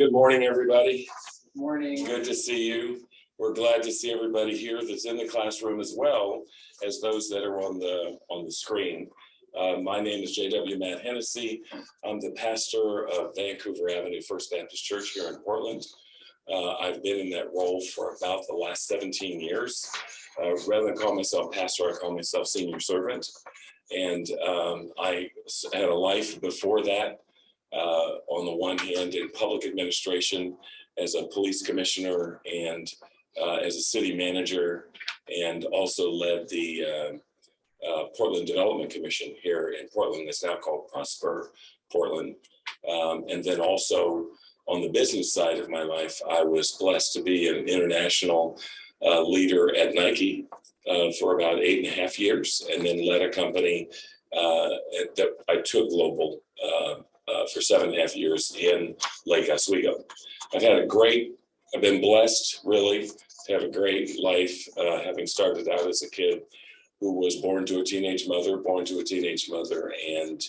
Good morning, everybody. Morning. Good to see you. We're glad to see everybody here that's in the classroom as well as those that are on the screen. My name is J.W. Matt Hennessee. I'm the pastor of Vancouver Avenue First Baptist Church here in Portland. I've been in that role for about the last 17 years. Rather than call myself pastor, I call myself senior servant. And I had a life before that, on the one hand in public administration as a police commissioner and as a city manager, and also led the Portland Development Commission here in Portland. It's now called Prosper Portland. And then also on the business side of my life, I was blessed to be an international leader at Nike for about 8.5 years, and then led a company that I took global for 7.5 years in Lake Oswego. I've been blessed really to have a great life, having started out as a kid who was born to a teenage mother, and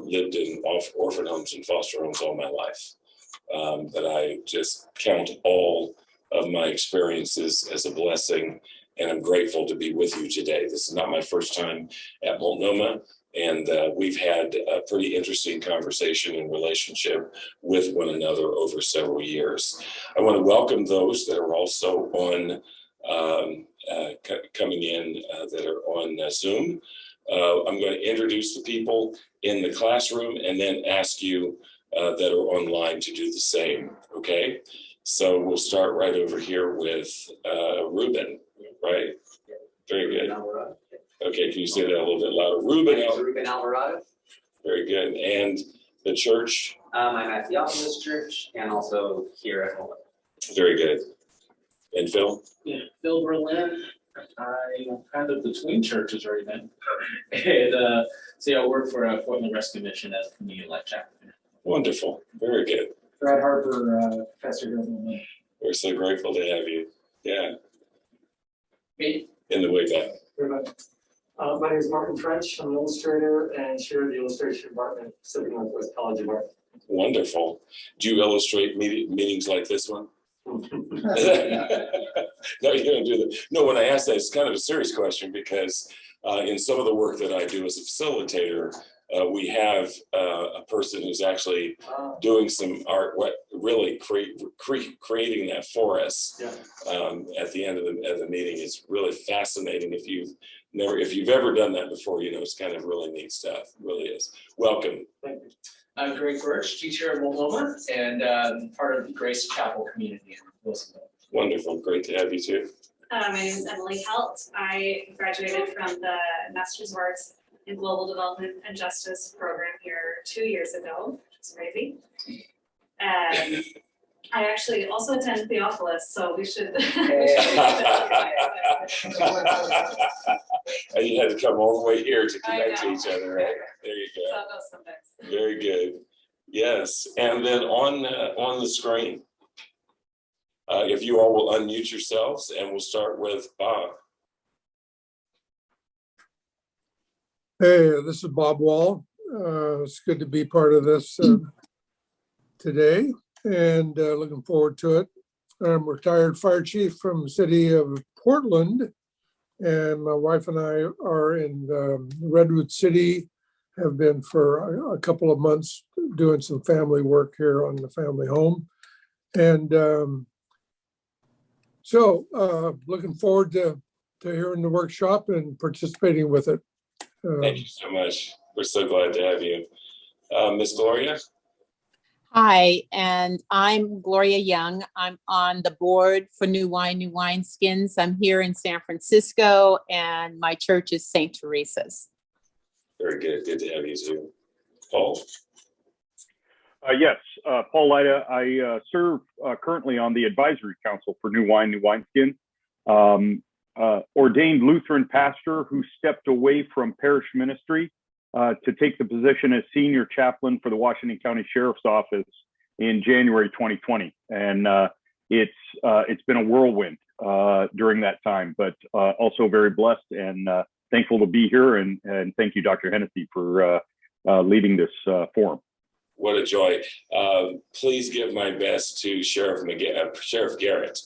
lived in orphan homes and foster homes all my life. That I just count all of my experiences as a blessing, and I'm grateful to be with you today. This is not my first time at Multnomah, and we've had a pretty interesting conversation and relationship with one another over several years. I want to welcome those that are also on coming in that are on Zoom. I'm going to introduce the people in the classroom and then ask you that are online to do the same, okay? So we'll start right over here with Ruben, right? Very good. Okay, can you say that a little bit louder? Ruben Alvarado. Very good. And the church? I'm at Theophilus Church and also here at home. Very good. And Phil? Yeah, Phil Berlin. I'm kind of between churches right now. And so I work for Portland Rescue Mission as a community life chaplain. Wonderful. Very good. Brad Harper, professor here. We're so grateful to have you. Yeah. Me? In the way back. My name is Martin French. I'm an illustrator and chair of the illustration department at Pacific Northwest College of Art. Wonderful. Do you illustrate meetings like this one? No, you don't do that. No, when I ask that, it's kind of a serious question because in some of the work that I do as a facilitator, we have a person who's actually doing some art, really creating that for us. Yeah. At the end of the meeting. It's really fascinating. If you've ever done that before, you know, it's kind of really neat stuff. It really is. Welcome. Thank you. I'm Greg Birch, teacher at Multnomah and part of the Grace Chapel community in Wilsonville. Wonderful. Great to have you too. My name is Emily Helt. I graduated from the Master's of Arts in Global Development and Justice program here 2 years ago, which is crazy. And I actually also attend Theophilus, so we should. And you had to come all the way here to connect to each other, right? There you go. So it goes sometimes. Very good. Yes. And then on the screen, if you all will unmute yourselves, and we'll start with Bob. Hey, this is Bob Wall. It's good to be part of this today, and looking forward to it. I'm a retired fire chief from the city of Portland, and my wife and I are in Redwood City, have been for a couple of months doing some family work here on the family home. And so looking forward to hearing the workshop and participating with it. Thank you so much. We're so glad to have you. Miss Gloria? Hi, and I'm Gloria Young. I'm on the board for New Wine Skins. I'm here in San Francisco, and my church is St. Teresa's. Very good. Good to have you too. Paul? Yes, Paul Lyda. I serve currently on the advisory council for New Wineskin. Ordained Lutheran pastor who stepped away from parish ministry to take the position as senior chaplain for the Washington County Sheriff's Office in January 2020. And it's been a whirlwind during that time, but also very blessed and thankful to be here. And thank you, Dr. Hennessee, for leading this forum. What a joy. Please give my best to Sheriff Garrett.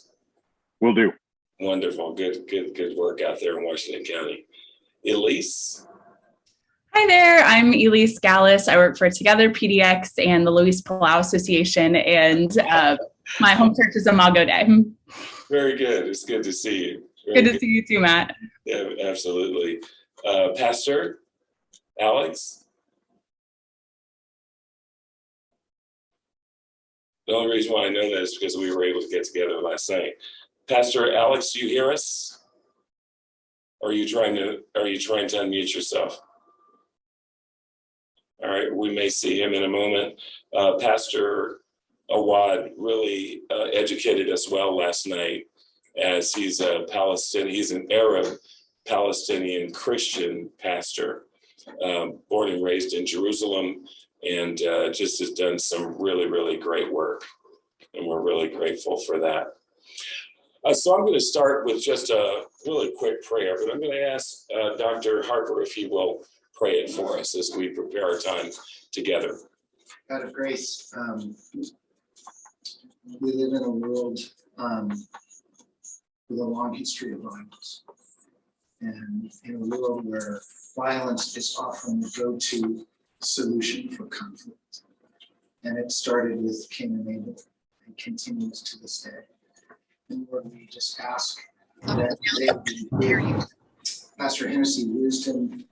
Will do. Wonderful. Good work out there in Washington County. Elise? Hi there, I'm Elise Gallus. I work for Together PDX and the Luis Palau Association, and my home church is Imago Dei. Very good. It's good to see you. Good to see you too, Matt. Yeah, absolutely. Pastor Alex? The only reason why I know that is because we were able to get together last night. Pastor Alex, do you hear us? Or are you trying to unmute yourself? All right, we may see him in a moment. Pastor Awad really educated us well last night, as he's a Palestinian, he's an Arab Palestinian Christian pastor, born and raised in Jerusalem, and just has done some really great work. And we're really grateful for that. So I'm going to start with just a really quick prayer, but I'm going to ask Dr. Harper if he will pray it for us as we prepare our time together. God of grace, we live in a world with a long history of violence, and in a world where violence is often the go-to solution for conflict. And it started with Cain and Abel and continues to this day. And Lord, we just ask that they would give Pastor Hennessee wisdom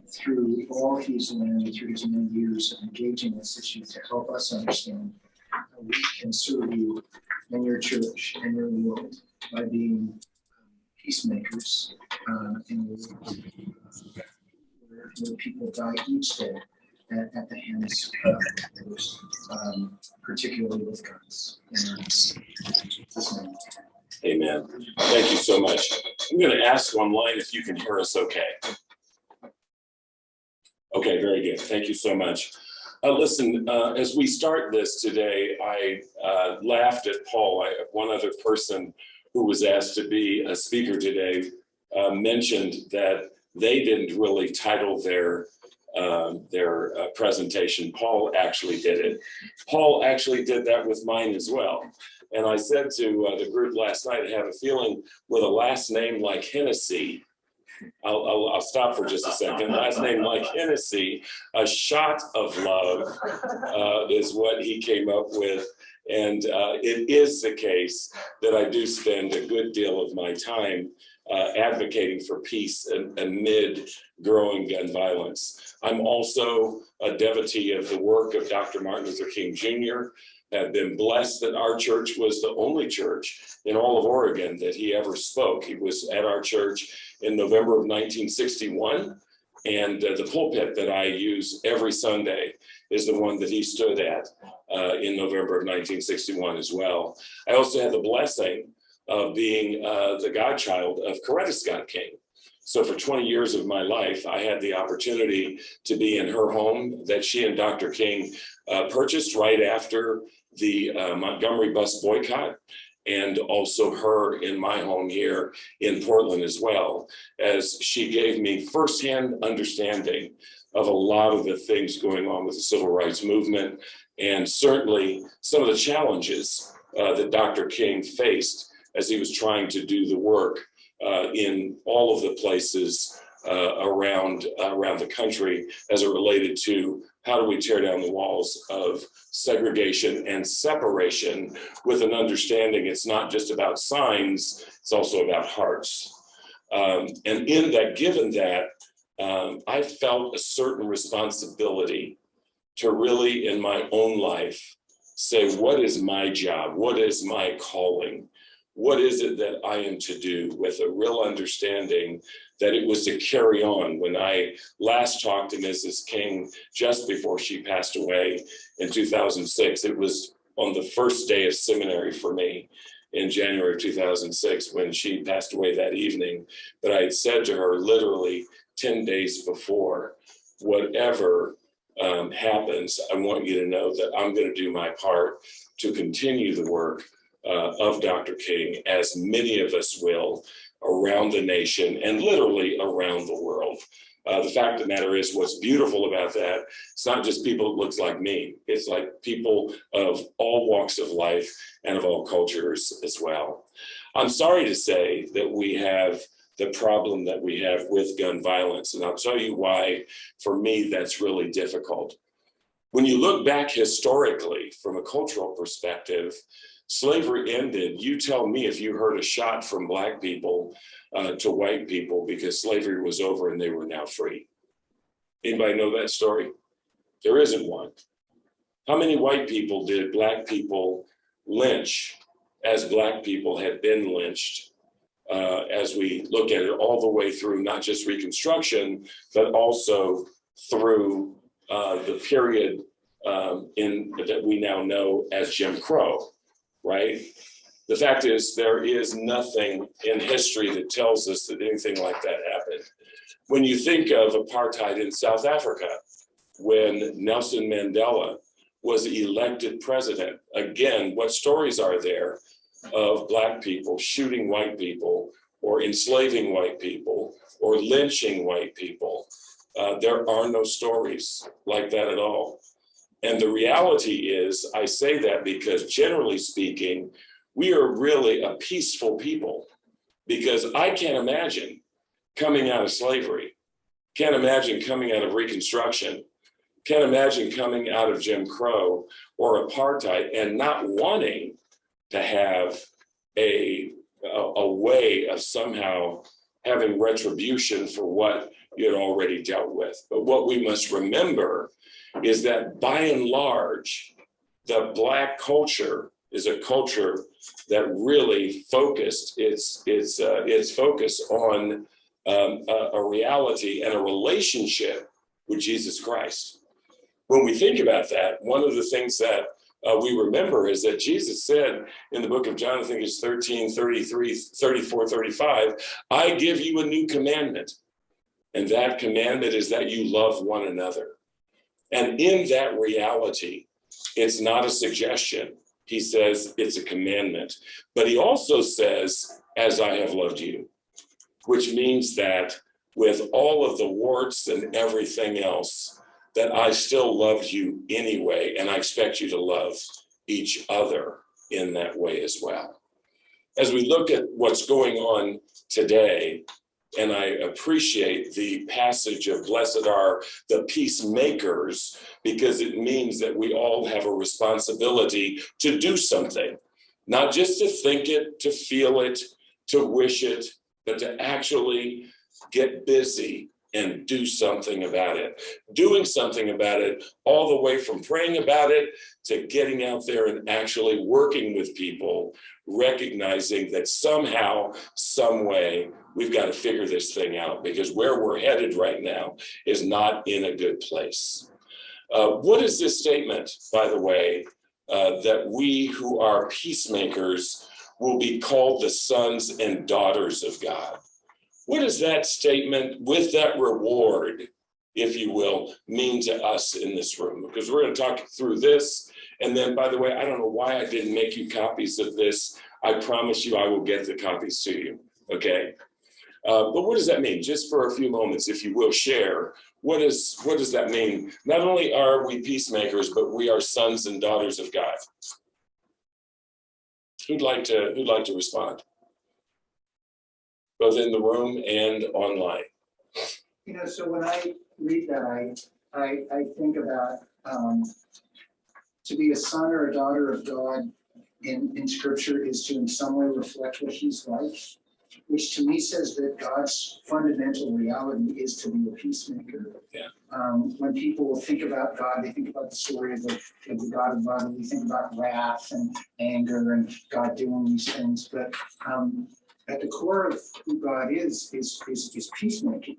through all he's learned through his many years of engaging this issue to help us understand how we can serve you and your church and your world by being peacemakers in a world where people die each day at the hands of others, particularly with guns. Amen. Thank you so much. I'm going to ask online if you can hear us okay. Okay, very good. Thank you so much. Listen, as we start this today, I laughed at Paul. One other person who was asked to be a speaker today mentioned that they didn't really title their presentation. Paul actually did it. Paul actually did that with mine as well. And I said to the group last night, I have a feeling with a last name like Hennessee, I'll stop for just a second. Last name like Hennessee, a shot of love is what he came up with. And it is the case that I do spend a good deal of my time advocating for peace amid growing gun violence. I'm also a devotee of the work of Dr. Martin Luther King Jr. Have been blessed that our church was the only church in all of Oregon that he ever spoke. He was at our church in November of 1961, and the pulpit that I use every Sunday is the one that he stood at in November of 1961 as well. I also had the blessing of being the godchild of Coretta Scott King. So for 20 years of my life, I had the opportunity to be in her home that she and Dr. King purchased right after the Montgomery bus boycott, and also her in my home here in Portland as well, as she gave me firsthand understanding of a lot of the things going on with the civil rights movement, and certainly some of the challenges that Dr. King faced as he was trying to do the work in all of the places around the country as it related to how do we tear down the walls of segregation and separation with an understanding it's not just about signs, it's also about hearts. And in that, given that, I felt a certain responsibility to really, in my own life, say, what is my job? What is my calling? What is it that I am to do, with a real understanding that it was to carry on. When I last talked to Mrs. King just before she passed away in 2006, it was on the first day of seminary for me in January of 2006 when she passed away that evening. But I had said to her literally 10 days before, whatever happens, I want you to know that I'm going to do my part to continue the work of Dr. King, as many of us will, around the nation and literally around the world. The fact of the matter is, what's beautiful about that, it's not just people that looks like me. It's like people of all walks of life and of all cultures as well. I'm sorry to say that we have the problem that we have with gun violence, and I'll tell you why, for me, that's really difficult. When you look back historically from a cultural perspective, slavery ended. You tell me if you heard a shot from Black people to white people because slavery was over and they were now free. Anybody know that story? There isn't one. How many white people did Black people lynch as Black people had been lynched? As we look at it all the way through, not just Reconstruction, but also through the period that we now know as Jim Crow, right? The fact is, there is nothing in history that tells us that anything like that happened. When you think of apartheid in South Africa, when Nelson Mandela was elected president, again, what stories are there of Black people shooting white people or enslaving white people or lynching white people? There are no stories like that at all. And the reality is, I say that because generally speaking, we are really a peaceful people, because I can't imagine coming out of slavery, can't imagine coming out of Reconstruction, can't imagine coming out of Jim Crow or apartheid and not wanting to have a way of somehow having retribution for what you had already dealt with. But what we must remember is that by and large, the Black culture is a culture that really focused its focus on a reality and a relationship with Jesus Christ. When we think about that, one of the things that we remember is that Jesus said in the book of John, I think it's 13, 33, 34, 35, I give you a new commandment. And that commandment is that you love one another. And in that reality, it's not a suggestion. He says it's a commandment. But he also says, as I have loved you, which means that with all of the warts and everything else, that I still love you anyway, and I expect you to love each other in that way as well. As we look at what's going on today, and I appreciate the passage of blessed are the peacemakers, because it means that we all have a responsibility to do something, not just to think it, to feel it, to wish it, but to actually get busy and do something about it. Doing something about it, all the way from praying about it to getting out there and actually working with people, recognizing that somehow, some way, we've got to figure this thing out, because where we're headed right now is not in a good place. What is this statement, by the way, that we who are peacemakers will be called the sons and daughters of God? What does that statement, with that reward, if you will, mean to us in this room? Because we're going to talk through this. And then, by the way, I don't know why I didn't make you copies of this. I promise you I will get the copies to you, okay? But what does that mean? Just for a few moments, if you will share, what does that mean? Not only are we peacemakers, but we are sons and daughters of God. Who'd like to respond? Both in the room and online. You know, so when I read that, I think about to be a son or a daughter of God in Scripture is to in some way reflect what He's like, which to me says that God's fundamental reality is to be a peacemaker. Yeah. When people think about God, they think about the story of the God of love, and we think about wrath and anger and God doing these things, but at the core of who God is peacemaking,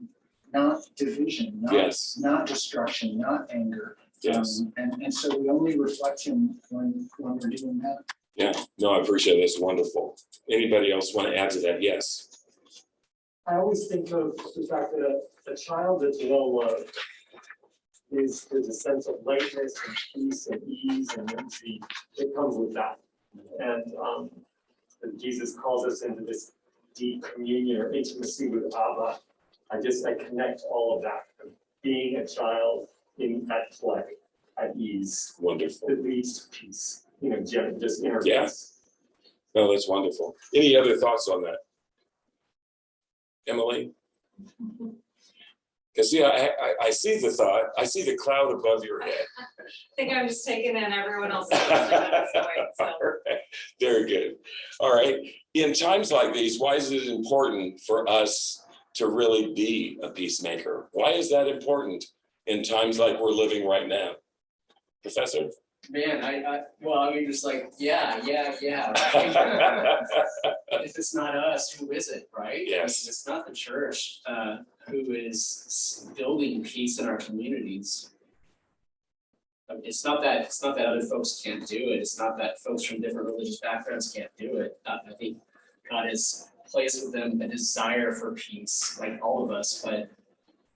not division, not destruction, not anger. Yes. And so we only reflect Him when we're doing that. Yeah, no, I appreciate it. It's wonderful. Anybody else want to add to that? Yes. I always think of the fact that a child that's well loved there's a sense of lightness and peace and ease and whimsy that comes with that. And Jesus calls us into this deep communion or intimacy with Abba I connect all of that, being a child at play, at ease, Wonderful. that leads to peace, just inner Yeah. peace. No, that's wonderful. Any other thoughts on that? Emily? Because I see the thought, I see the cloud above your head. I think I'm just taking in everyone else's comments, so. All right. Very good. All right. In times like these, why is it important for us to really be a peacemaker? Why is that important in times like we're living right now? Professor? Man, just like, yeah. If it's not us, who is it, right? Yes. It's not the church who is building peace in our communities. It's not that other folks can't do it. It's not that folks from different religious backgrounds can't do it. I think God has placed with them a desire for peace, like all of us. But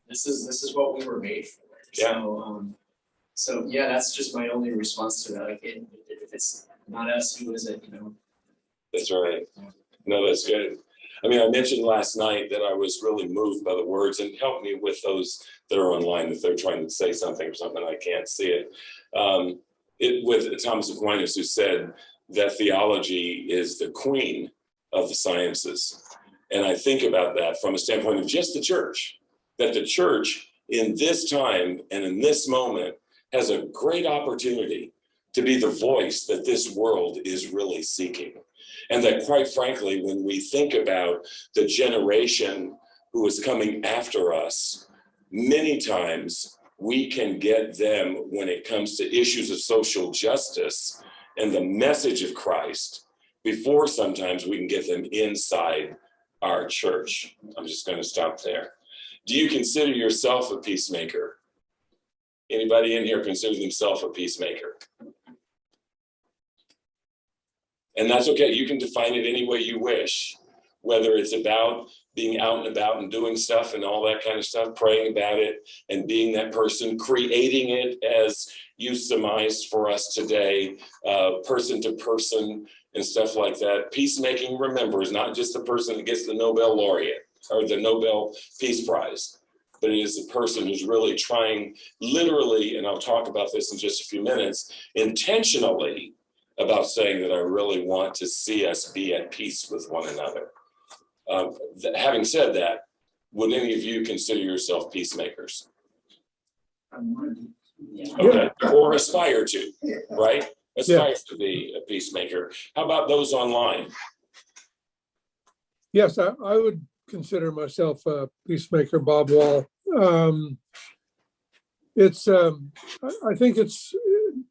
this is what we were made for. Yeah. So yeah, that's just my only response to that. Like, if it's not us, who is it? That's right. No, that's good. I mean, I mentioned last night that I was really moved by the words, and help me with those that are online if they're trying to say something or something, I can't see it. With Thomas Aquinas, who said that theology is the queen of the sciences. And I think about that from a standpoint of just the church, that the church in this time and in this moment has a great opportunity to be the voice that this world is really seeking. And that, quite frankly, when we think about the generation who is coming after us, many times we can get them when it comes to issues of social justice and the message of Christ before sometimes we can get them inside our church. I'm just going to stop there. Do you consider yourself a peacemaker? Anybody in here consider themselves a peacemaker? And that's okay. You can define it any way you wish, whether it's about being out and about and doing stuff and all that kind of stuff, praying about it and being that person, creating it as you surmised for us today, person to person and stuff like that. Peacemaking, remember, is not just the person that gets the Nobel laureate or the Nobel Peace Prize, but it is the person who's really trying literally, and I'll talk about this in just a few minutes, intentionally about saying that I really want to see us be at peace with one another. Having said that, would any of you consider yourself peacemakers? Okay, or aspire to, right? Aspire to be a peacemaker. How about those online? Yes, I would consider myself a peacemaker, Bob Wall. I think it's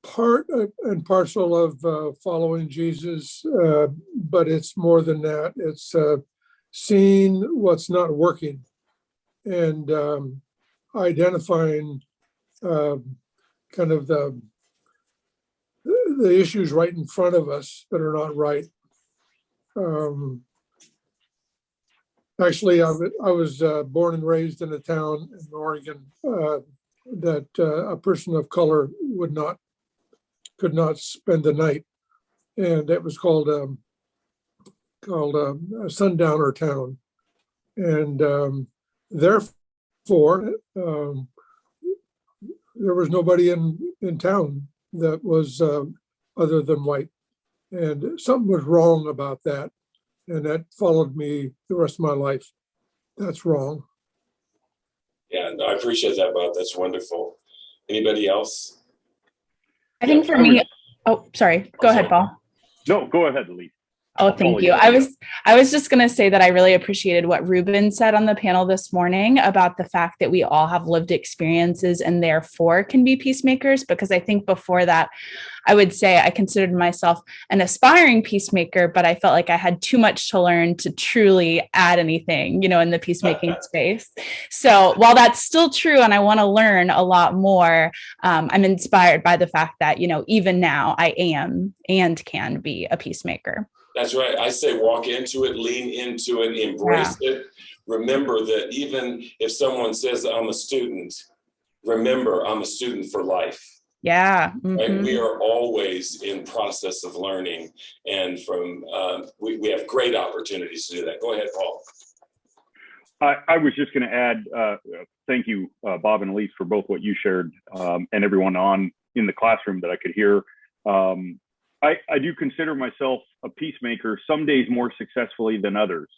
part and parcel of following Jesus, but it's more than that. It's seeing what's not working and identifying kind of the issues right in front of us that are not right. Actually, I was born and raised in a town in Oregon that a person of color could not spend the night, and it was called a sundowner town, and therefore there was nobody in town that was other than white, and something was wrong about that, and that followed me the rest of my life. That's wrong. Yeah, no, I appreciate that, Bob. That's wonderful. Anybody else? I think for me, oh, sorry. Go ahead, Paul. No, go ahead, Elise. Oh, thank you. I was just going to say that I really appreciated what Ruben said on the panel this morning about the fact that we all have lived experiences and therefore can be peacemakers, because I think before that, I would say I considered myself an aspiring peacemaker, but I felt like I had too much to learn to truly add anything, in the peacemaking space. So while that's still true and I want to learn a lot more, I'm inspired by the fact that, even now I am and can be a peacemaker. That's right. I say walk into it, lean into it, embrace it. Remember that even if someone says I'm a student, remember I'm a student for life. Yeah. Mm-hmm. Right? We are always in process of learning, and we have great opportunities to do that. Go ahead, Paul. I was just going to add, thank you, Bob and Elise, for both what you shared and everyone on in the classroom that I could hear. I do consider myself a peacemaker, some days more successfully than others.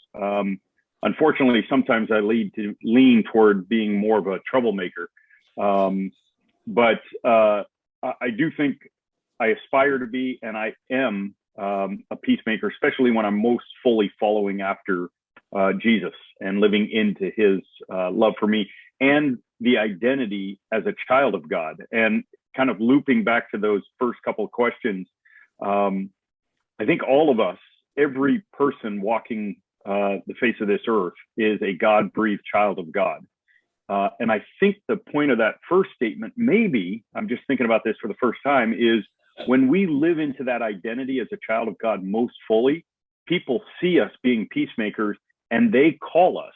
Unfortunately, sometimes I lean toward being more of a troublemaker. But I do think I aspire to be, and I am a peacemaker, especially when I'm most fully following after Jesus and living into his love for me and the identity as a child of God. And kind of looping back to those first couple of questions, I think all of us, every person walking the face of this earth is a God-breathed child of God. And I think the point of that first statement, maybe, I'm just thinking about this for the first time, is when we live into that identity as a child of God most fully, people see us being peacemakers and they call us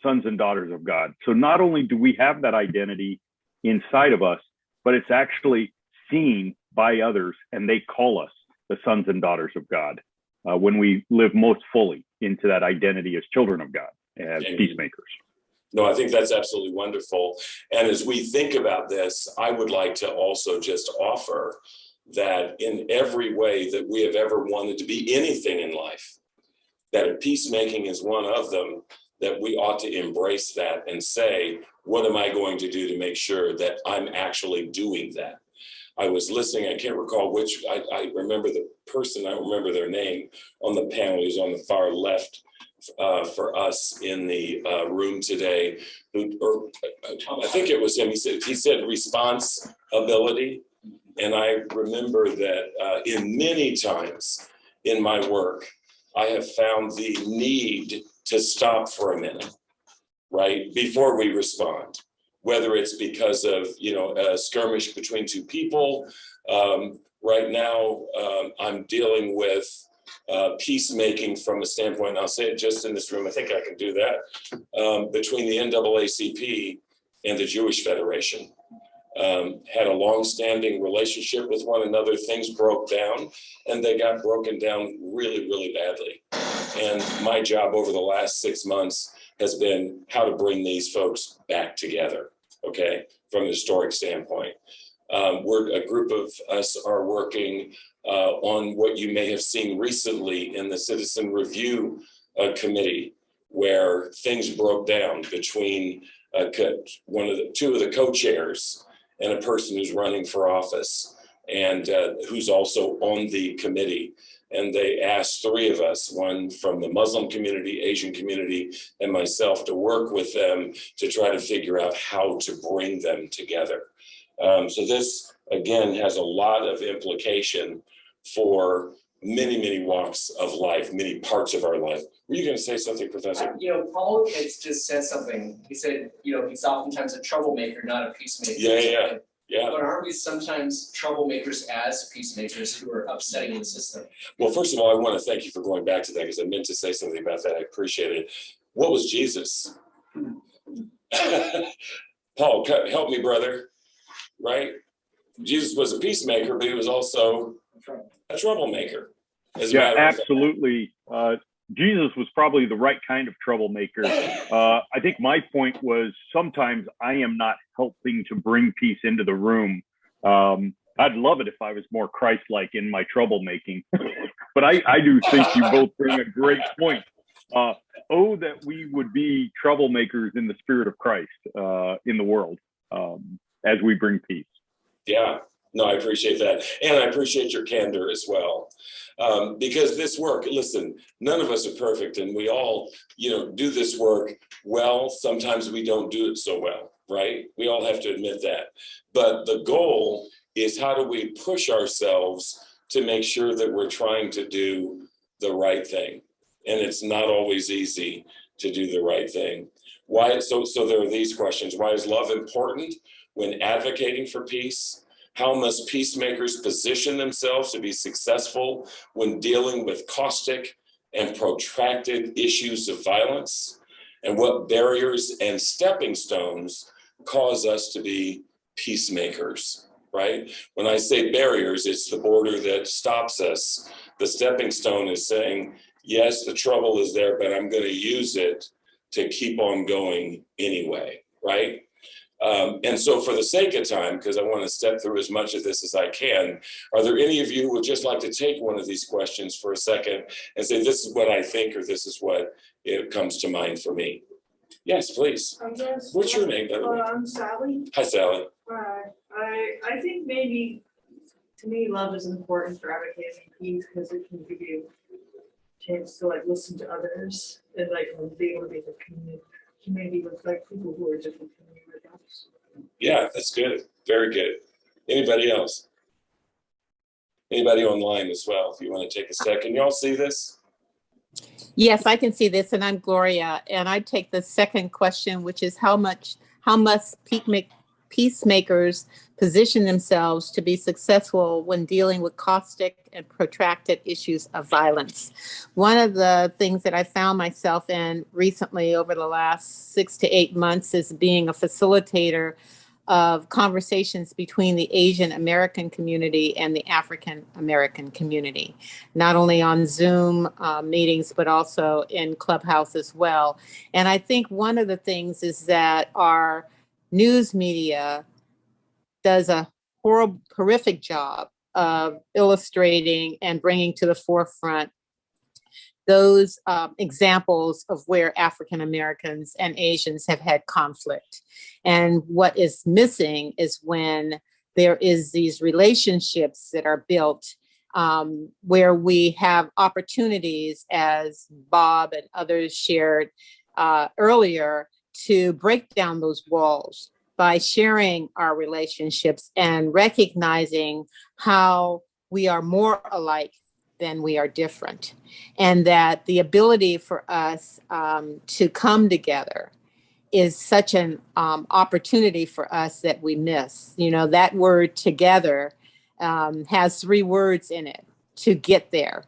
sons and daughters of God. So not only do we have that identity inside of us, but it's actually seen by others and they call us the sons and daughters of God when we live most fully into that identity as children of God, as peacemakers. No, I think that's absolutely wonderful. And as we think about this, I would like to also just offer that in every way that we have ever wanted to be anything in life, that peacemaking is one of them, that we ought to embrace that and say, what am I going to do to make sure that I'm actually doing that? I was listening, I can't recall which, I remember the person, I don't remember their name, on the panel. He was on the far left for us in the room today, I think it was him. He said responsibility. And I remember that in many times in my work, I have found the need to stop for a minute, right, before we respond, whether it's because of, a skirmish between two people. Right now, I'm dealing with peacemaking from a standpoint, and I'll say it just in this room, I think I can do that, between the NAACP and the Jewish Federation. Had a long-standing relationship with one another. Things broke down, and they got broken down really, really badly. And my job over the last 6 months has been how to bring these folks back together, okay, from a historic standpoint. A group of us are working on what you may have seen recently in the Citizen Review Committee, where things broke down between two of the co-chairs and a person who's running for office and who's also on the committee. And they asked three of us, one from the Muslim community, Asian community, and myself, to work with them to try to figure out how to bring them together. So this, again, has a lot of implication for many, many walks of life, many parts of our life. Were you going to say something, Professor? Paul has just said something. He said, he's oftentimes a troublemaker, not a peacemaker. Yeah. But aren't we sometimes troublemakers as peacemakers who are upsetting the system? Well, first of all, I want to thank you for going back to that, because I meant to say something about that. I appreciate it. What was Jesus? Paul, help me, brother. Right? Jesus was a peacemaker, but he was also a troublemaker. Yeah, absolutely. Jesus was probably the right kind of troublemaker. I think my point was sometimes I am not helping to bring peace into the room. I'd love it if I was more Christ-like in my troublemaking, but I do think you both bring a great point. That we would be troublemakers in the spirit of Christ in the world as we bring peace. Yeah. No, I appreciate that. And I appreciate your candor as well. Because this work, listen, none of us are perfect, and we all, do this work well. Sometimes we don't do it so well, right? We all have to admit that. But the goal is, how do we push ourselves to make sure that we're trying to do the right thing? And it's not always easy to do the right thing. Why? So there are these questions. Why is love important when advocating for peace? How must peacemakers position themselves to be successful when dealing with caustic and protracted issues of violence? And what barriers and stepping stones cause us to be peacemakers, right? When I say barriers, it's the border that stops us. The stepping stone is saying, yes, the trouble is there, but I'm going to use it to keep on going anyway, right? And so for the sake of time, because I want to step through as much of this as I can, are there any of you who would just like to take one of these questions for a second and say, this is what I think, or this is what it comes to mind for me? Yes, please. What's your name, by the way? I'm Sally. Hi, Sally. I think maybe, to me, love is important for advocating peace because it can give you a chance to like listen to others and like be able to be the community with like people who are different from you. Yeah, that's good. Very good. Anybody else? Anybody online as well, if you want to take a second. Can y'all see this? Yes, I can see this, and I'm Gloria. And I take the second question, which is how must peacemakers position themselves to be successful when dealing with caustic and protracted issues of violence? One of the things that I found myself in recently over the last 6 to 8 months is being a facilitator of conversations between the Asian American community and the African American community, not only on Zoom meetings, but also in Clubhouse as well. And I think one of the things is that our news media does a horrific job of illustrating and bringing to the forefront those examples of where African Americans and Asians have had conflict. And what is missing is when there is these relationships that are built where we have opportunities, as Bob and others shared earlier, to break down those walls by sharing our relationships and recognizing how we are more alike than we are different. And that the ability for us to come together is such an opportunity for us that we miss. You know, that word together has 3 words in it: to get there.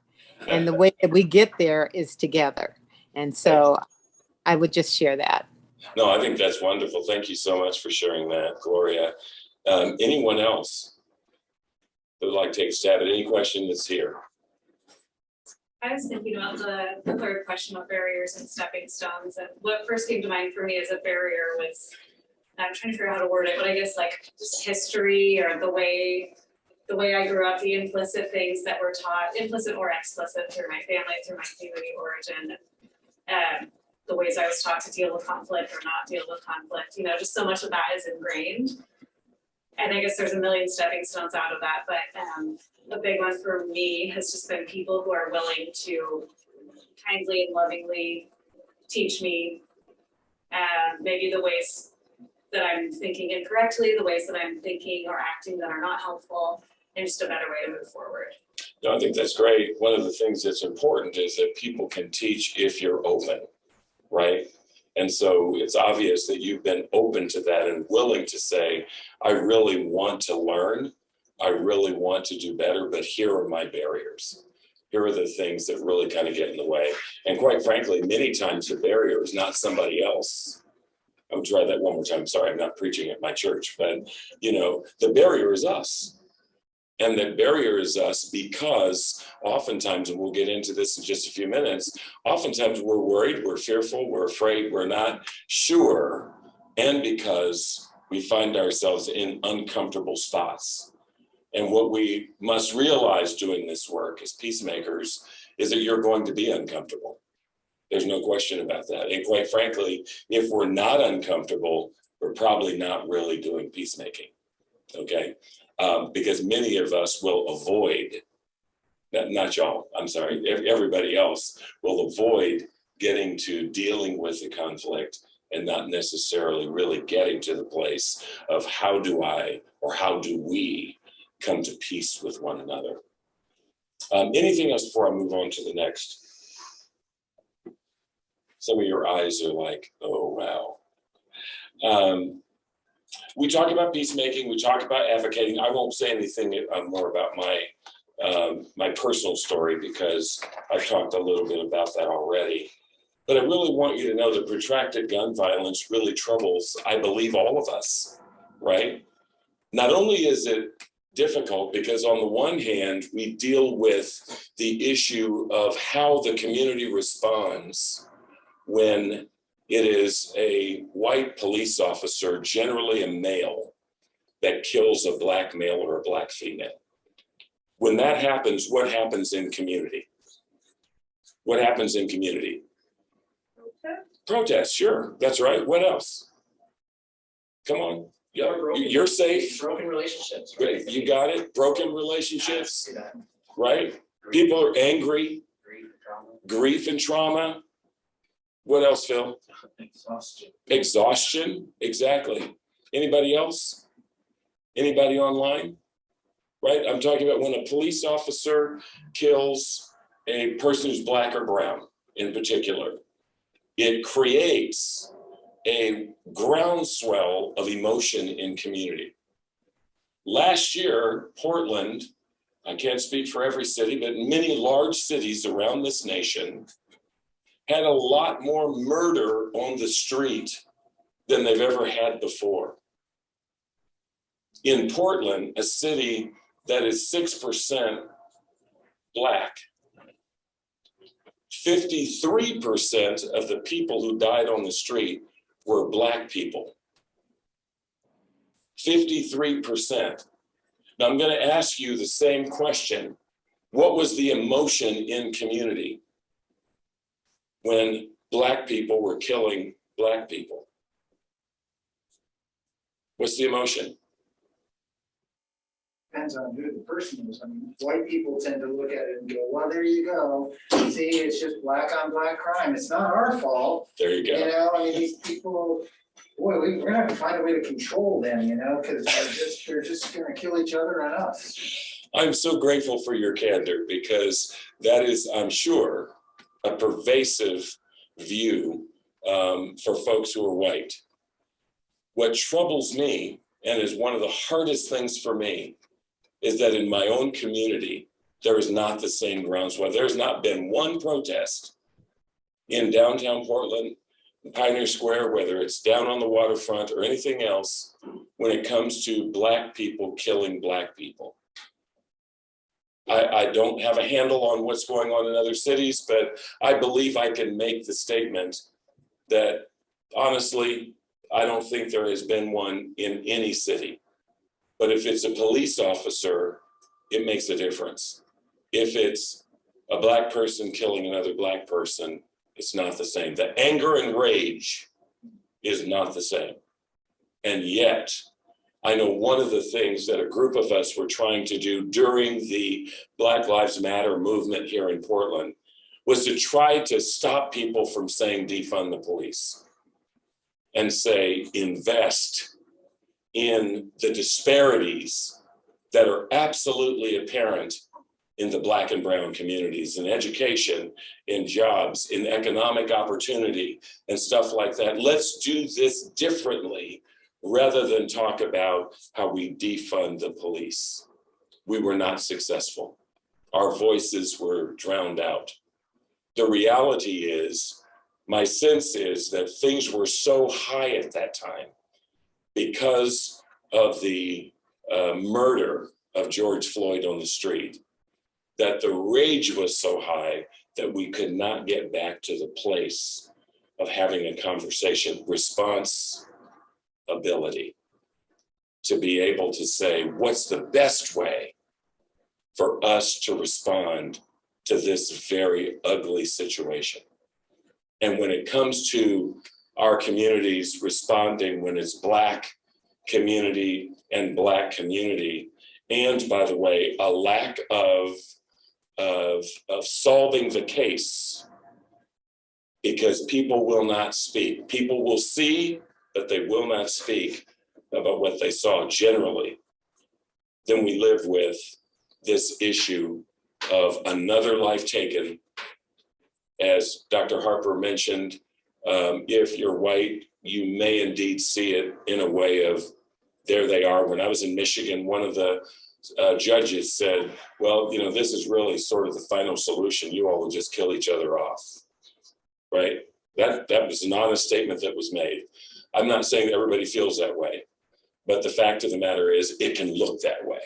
And the way that we get there is together. And so I would just share that. No, I think that's wonderful. Thank you so much for sharing that, Gloria. Anyone else that would like to take a stab at any question that's here? I was thinking about the third question about barriers and stepping stones, and what first came to mind for me as a barrier was, I'm trying to figure out how to word it, but I guess like just history or the way I grew up, the implicit things that were taught, implicit or explicit, through my family, through my community origin, the ways I was taught to deal with conflict or not deal with conflict, you know, just so much of that is ingrained. And I guess there's a million stepping stones out of that, but a big one for me has just been people who are willing to kindly and lovingly teach me maybe the ways that I'm thinking incorrectly, the ways that I'm thinking or acting that are not helpful, and just a better way to move forward. No, I think that's great. One of the things that's important is that people can teach if you're open, right? And so it's obvious that you've been open to that and willing to say, I really want to learn. I really want to do better, but here are my barriers. Here are the things that really kind of get in the way. And quite frankly, many times the barrier is not somebody else. I'm gonna try that one more time. Sorry, I'm not preaching at my church, but you know, the barrier is us. And the barrier is us because oftentimes, and we'll get into this in just a few minutes, oftentimes we're worried, we're fearful, we're afraid, we're not sure, and because we find ourselves in uncomfortable spots. And what we must realize doing this work as peacemakers is that you're going to be uncomfortable. There's no question about that. And quite frankly, if we're not uncomfortable, we're probably not really doing peacemaking, okay? Because many of us will avoid, not y'all, I'm sorry, everybody else will avoid getting to dealing with the conflict and not necessarily really getting to the place of how do I, or how do we come to peace with one another. Anything else before I move on to the next? Some of your eyes are like, oh, wow. We talk about peacemaking, we talk about advocating. I won't say anything more about my personal story because I've talked a little bit about that already. But I really want you to know that protracted gun violence really troubles, I believe, all of us, right? Not only is it difficult because on the one hand, we deal with the issue of how the community responds when It is a white police officer, generally a male, that kills a black male or a black female. When that happens, what happens in community? What happens in community? Protest, sure, that's right. What else? Come on, yeah, you're safe. Broken relationships. Great, you got it. Broken relationships, See that. right? People are angry, Grief, trauma. grief and trauma. What else, Phil? Exhaustion. Exhaustion, exactly. Anybody else? Anybody online? Right, I'm talking about when a police officer kills a person who's black or brown in particular. It creates a groundswell of emotion in community. Last year, Portland, I can't speak for every city, but many large cities around this nation had a lot more murder on the street than they've ever had before. In Portland, a city that is 6% black, 53% of the people who died on the street were black people. 53%. Now I'm going to ask you the same question. What was the emotion in community when black people were killing black people? What's the emotion? Depends on who the person is. I mean, white people tend to look at it and go, well, there you go. See, it's just black on black crime. It's not our fault. There you You go. know, I mean, these people, boy, we're gonna have to find a way to control them, you know, because they're just gonna kill each other and us. I'm so grateful for your candor because that is, I'm sure, a pervasive view for folks who are white. What troubles me, and is one of the hardest things for me, is that in my own community, there is not the same groundswell. There's not been one protest in downtown Portland, Pioneer Square, whether it's down on the waterfront or anything else, when it comes to black people killing black people. I don't have a handle on what's going on in other cities, but I believe I can make the statement that honestly, I don't think there has been one in any city. But if it's a police officer, it makes a difference. If it's a black person killing another black person, it's not the same. The anger and rage is not the same. And yet, I know one of the things that a group of us were trying to do during the Black Lives Matter movement here in Portland was to try to stop people from saying defund the police and say invest in the disparities that are absolutely apparent in the black and brown communities, in education, in jobs, in economic opportunity, and stuff like that. Let's do this differently rather than talk about how we defund the police. We were not successful. Our voices were drowned out. The reality is, my sense is that things were so high at that time because of the murder of George Floyd on the street, that the rage was so high that we could not get back to the place of having a conversation, responsibility, to be able to say, what's the best way for us to respond to this very ugly situation? And when it comes to our communities responding, when it's Black community and Black community, and by the way, a lack of solving the case, because people will not speak. People will see, but they will not speak about what they saw generally. Then we live with this issue of another life taken. As Dr. Harper mentioned, if you're white, you may indeed see it in a way of, there they are. When I was in Michigan, one of the judges said, well, you know, this is really sort of the final solution. You all will just kill each other off, right? That was an honest statement that was made. I'm not saying that everybody feels that way, but the fact of the matter is it can look that way.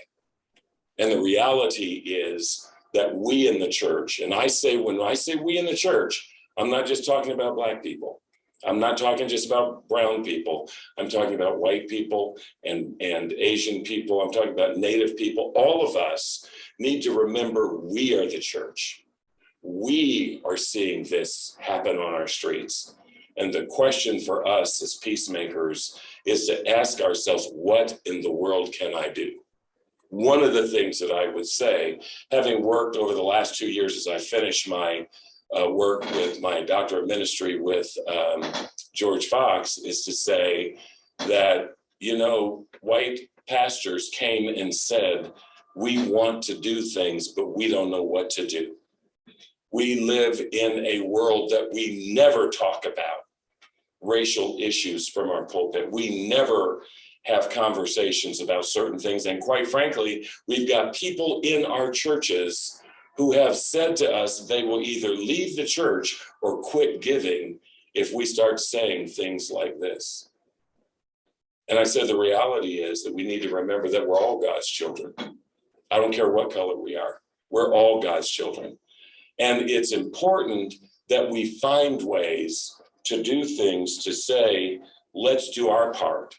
And the reality is that we in the church, and when I say we in the church, I'm not just talking about Black people. I'm not talking just about brown people. I'm talking about white people and Asian people. I'm talking about Native people. All of us need to remember we are the church. We are seeing this happen on our streets. And the question for us as peacemakers is to ask ourselves, what in the world can I do? One of the things that I would say, having worked over the last 2 years as I finished my work with my doctor of ministry with George Fox, is to say that, white pastors came and said, we want to do things, but we don't know what to do. We live in a world that we never talk about racial issues from our pulpit. We never have conversations about certain things. And quite frankly, we've got people in our churches who have said to us they will either leave the church or quit giving if we start saying things like this. And I said, the reality is that we need to remember that we're all God's children. I don't care what color we are. We're all God's children. And it's important that we find ways to do things to say, let's do our part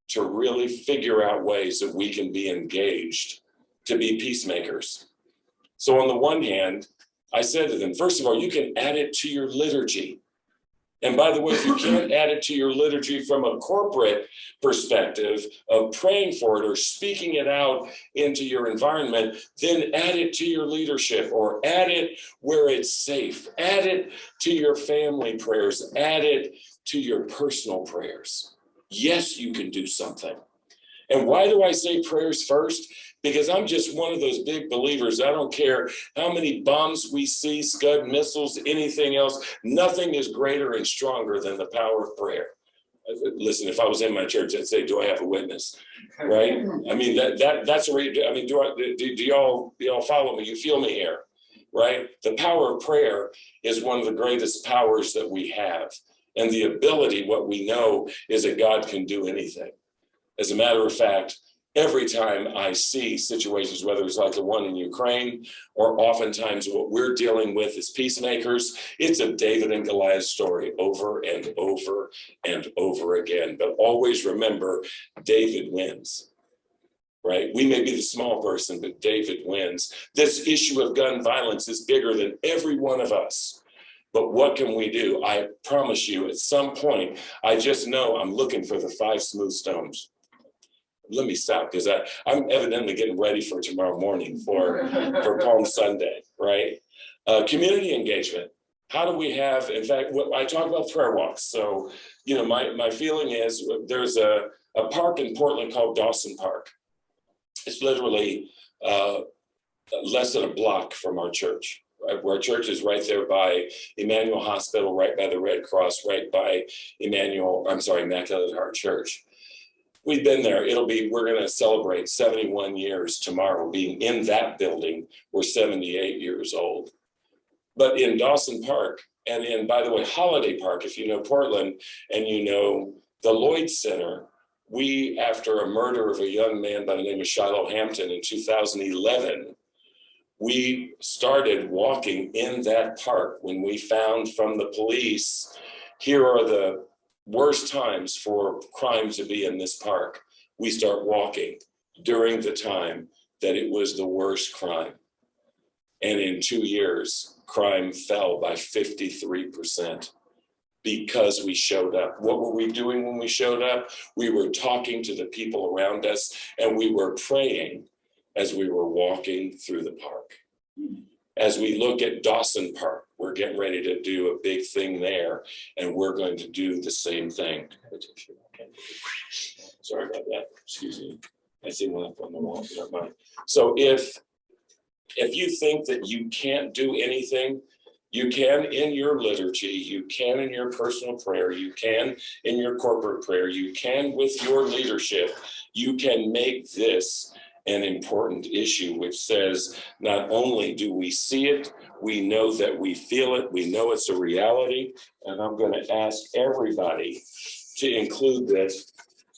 to really figure out ways that we can be engaged to be peacemakers. So on the one hand, I said to them, first of all, you can add it to your liturgy. And by the way, if you can't add it to your liturgy from a corporate perspective of praying for it or speaking it out into your environment, then add it to your leadership or add it where it's safe. Add it to your family prayers. Add it to your personal prayers. Yes, you can do something. And why do I say prayers first? Because I'm just one of those big believers. I don't care how many bombs we see, Scud missiles, anything else. Nothing is greater and stronger than the power of prayer. Listen, if I was in my church, I'd say, do I have a witness? Right? I mean, that's a I mean, do y'all follow me? You feel me here, right? The power of prayer is one of the greatest powers that we have. And the ability, what we know is that God can do anything. As a matter of fact, every time I see situations, whether it's like the one in Ukraine, or oftentimes what we're dealing with as peacemakers, it's a David and Goliath story over and over and over again. But always remember, David wins, right? We may be the small person, but David wins. This issue of gun violence is bigger than every one of us. But what can we do? I promise you, at some point, I just know I'm looking for the 5 smooth stones. Let me stop, because I'm evidently getting ready for tomorrow morning for Palm Sunday, right? Community engagement. How do we have, in fact, I talk about prayer walks. So, my feeling is there's a park in Portland called Dawson Park. It's literally less than a block from our church. Our church is right there by Emmanuel Hospital, right by the Red Cross, right by Immaculate Heart Church. We've been there. We're going to celebrate 71 years tomorrow being in that building. We're 78 years old. But in Dawson Park and by the way, Holiday Park, if you know Portland and you know the Lloyd Center, we, after a murder of a young man by the name of Shiloh Hampton in 2011, we started walking in that park when we found from the police, here are the worst times for crime to be in this park. We start walking during the time that it was the worst crime. And in 2 years, crime fell by 53% because we showed up. What were we doing when we showed up? We were talking to the people around us, and we were praying as we were walking through the park. As we look at Dawson Park, we're getting ready to do a big thing there, and we're going to do the same thing. Sorry about that. Excuse me. I see one up on the wall. Never mind. So if you think that you can't do anything, you can in your liturgy, you can in your personal prayer, you can in your corporate prayer, you can with your leadership, you can make this an important issue, which says not only do we see it, we know that we feel it, we know it's a reality. And I'm going to ask everybody to include this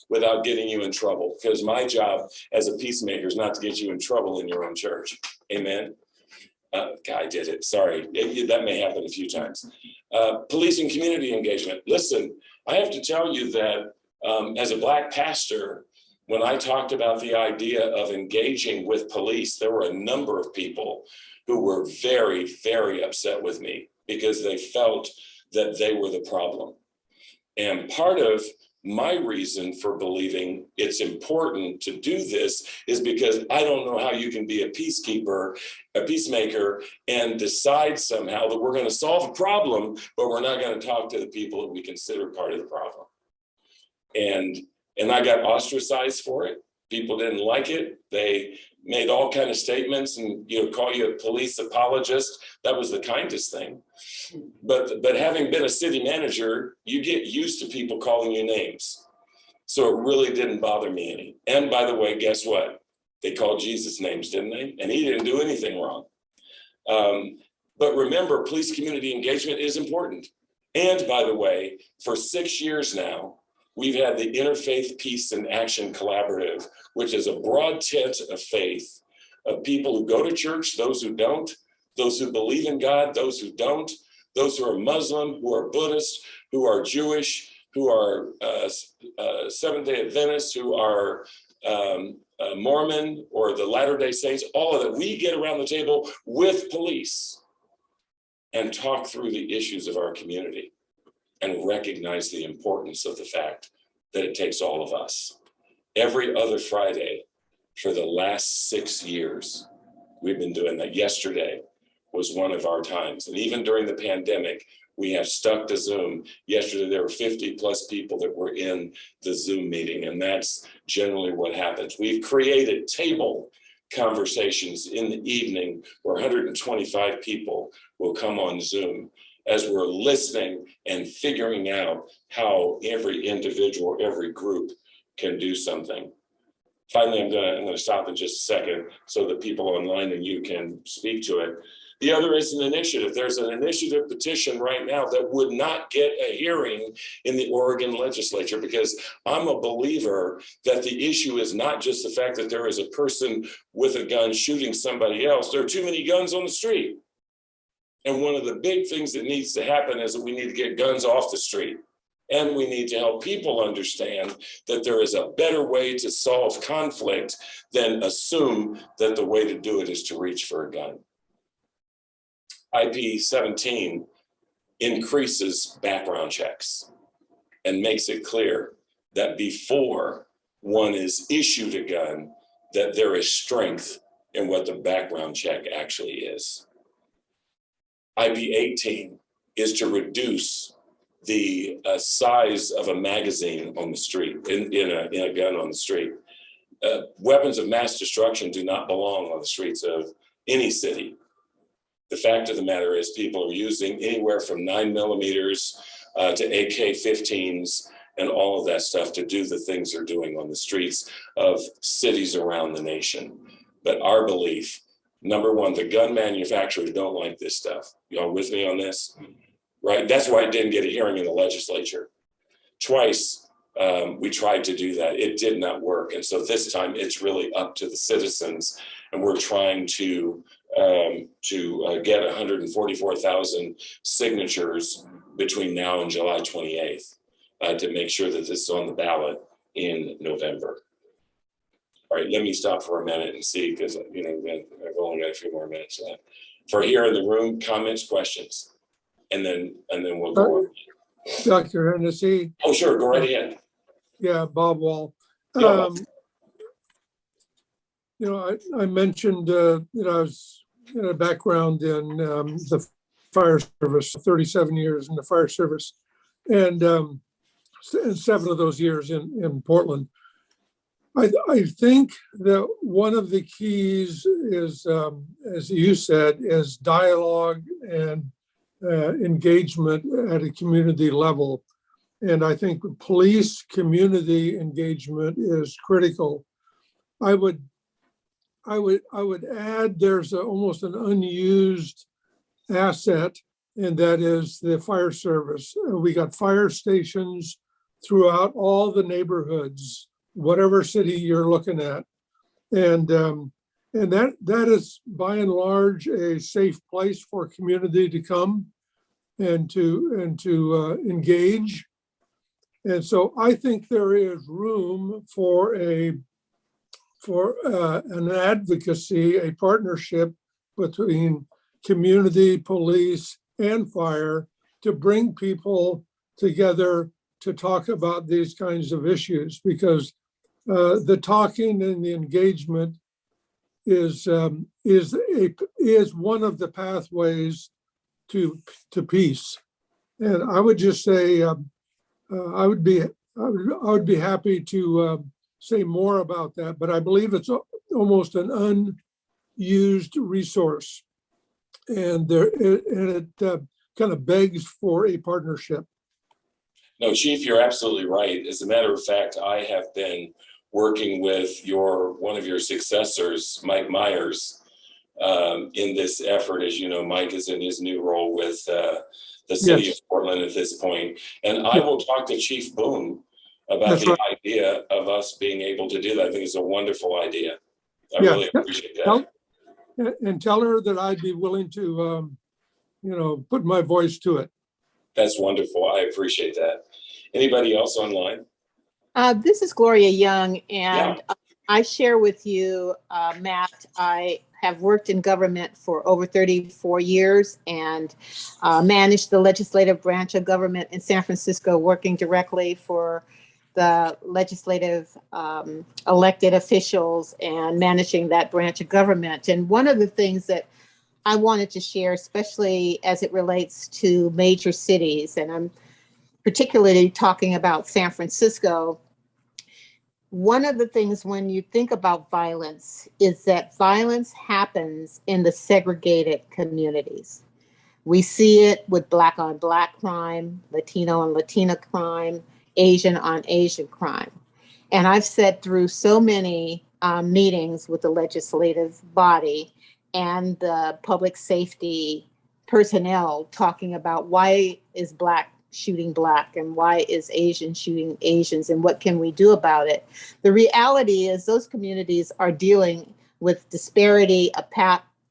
without getting you in trouble, because my job as a peacemaker is not to get you in trouble in your own church. Amen. I did it. Sorry, that may happen a few times. Police and community engagement. Listen, I have to tell you that as a Black pastor, when I talked about the idea of engaging with police, there were a number of people who were very, very upset with me because they felt that they were the problem. And part of my reason for believing it's important to do this is because I don't know how you can be a peacekeeper, a peacemaker, and decide somehow that we're going to solve a problem, but we're not going to talk to the people that we consider part of the problem. And I got ostracized for it. People didn't like it. They made all kind of statements and call you a police apologist. That was the kindest thing. But having been a city manager, you get used to people calling you names. So it really didn't bother me any. And by the way, guess what? They called Jesus names, didn't they? And he didn't do anything wrong. But remember, police community engagement is important. And by the way, for 6 years now, we've had the Interfaith Peace and Action Collaborative, which is a broad tent of faith of people who go to church, those who don't, those who believe in God, those who don't, those who are Muslim, who are Buddhist, who are Jewish, who are Seventh-day Adventists, who are Mormon or the Latter-day Saints, all of that. We get around the table with police and talk through the issues of our community and recognize the importance of the fact that it takes all of us. Every other Friday for the last 6 years, we've been doing that. Yesterday was one of our times. And even during the pandemic, we have stuck to Zoom. Yesterday, there were 50 plus people that were in the Zoom meeting, and that's generally what happens. We've created table conversations in the evening where 125 people will come on Zoom as we're listening and figuring out how every individual, every group can do something. Finally, I'm gonna stop in just a second so that people online and you can speak to it. The other is an initiative. There's an initiative petition right now that would not get a hearing in the Oregon legislature because I'm a believer that the issue is not just the fact that there is a person with a gun shooting somebody else. There are too many guns on the street. And one of the big things that needs to happen is that we need to get guns off the street. And we need to help people understand that there is a better way to solve conflict than assume that the way to do it is to reach for a gun. IP 17 increases background checks and makes it clear that before one is issued a gun, that there is strength in what the background check actually is. IP 18 is to reduce the size of a magazine on the street, in a gun on the street. Weapons of mass destruction do not belong on the streets of any city. The fact of the matter is people are using anywhere from 9mm to AK-15s and all of that stuff to do the things they're doing on the streets of cities around the nation. But our belief, number one, the gun manufacturers don't like this stuff. Y'all with me on this? Right? That's why it didn't get a hearing in the legislature. Twice we tried to do that. It did not work. And so this time it's really up to the citizens. And we're trying to get 144,000 signatures between now and July 28th to make sure that this is on the ballot in November. All right, let me stop for a minute and see, because I've only got a few more minutes left. For here in the room, comments, questions, and then we'll go on. Dr. Hennessee. Oh, sure, go right ahead. Yeah, Bob Wall. Yeah. I mentioned I was in a background in the fire service, 37 years in the fire service, and 7 of those years in Portland. I think that one of the keys is, as you said, is dialogue and engagement at a community level. And I think police community engagement is critical. I would add there's almost an unused asset, and that is the fire service. We got fire stations throughout all the neighborhoods, whatever city you're looking at. And And that is by and large a safe place for community to come and to engage. And so I think there is room for an advocacy, a partnership between community, police, and fire to bring people together to talk about these kinds of issues, because the talking and the engagement is one of the pathways to peace. And I would just say I would be happy to say more about that, but I believe it's almost an unused resource, and it kind of begs for a partnership. No, Chief, you're absolutely right. As a matter of fact, I have been working with one of your successors, Mike Myers, in this effort. As you know, Mike is in his new role with the city Yes. of Portland at this point. And I will talk to Chief Boone about That's the right. idea of us being able to do that. I think it's a wonderful idea. I Yeah. really appreciate that. And tell her that I'd be willing to, put my voice to it. That's wonderful. I appreciate that. Anybody else online? This is Gloria Young, and Yeah. I share with you, Matt, I have worked in government for over 34 years and managed the legislative branch of government in San Francisco, working directly for the legislative elected officials and managing that branch of government. And one of the things that I wanted to share, especially as it relates to major cities, and I'm particularly talking about San Francisco, one of the things when you think about violence is that violence happens in the segregated communities. We see it with Black on Black crime, Latino on Latina crime, Asian on Asian crime. And I've sat through so many meetings with the legislative body and the public safety personnel talking about why is Black shooting Black and why is Asian shooting Asians and what can we do about it. The reality is those communities are dealing with disparity,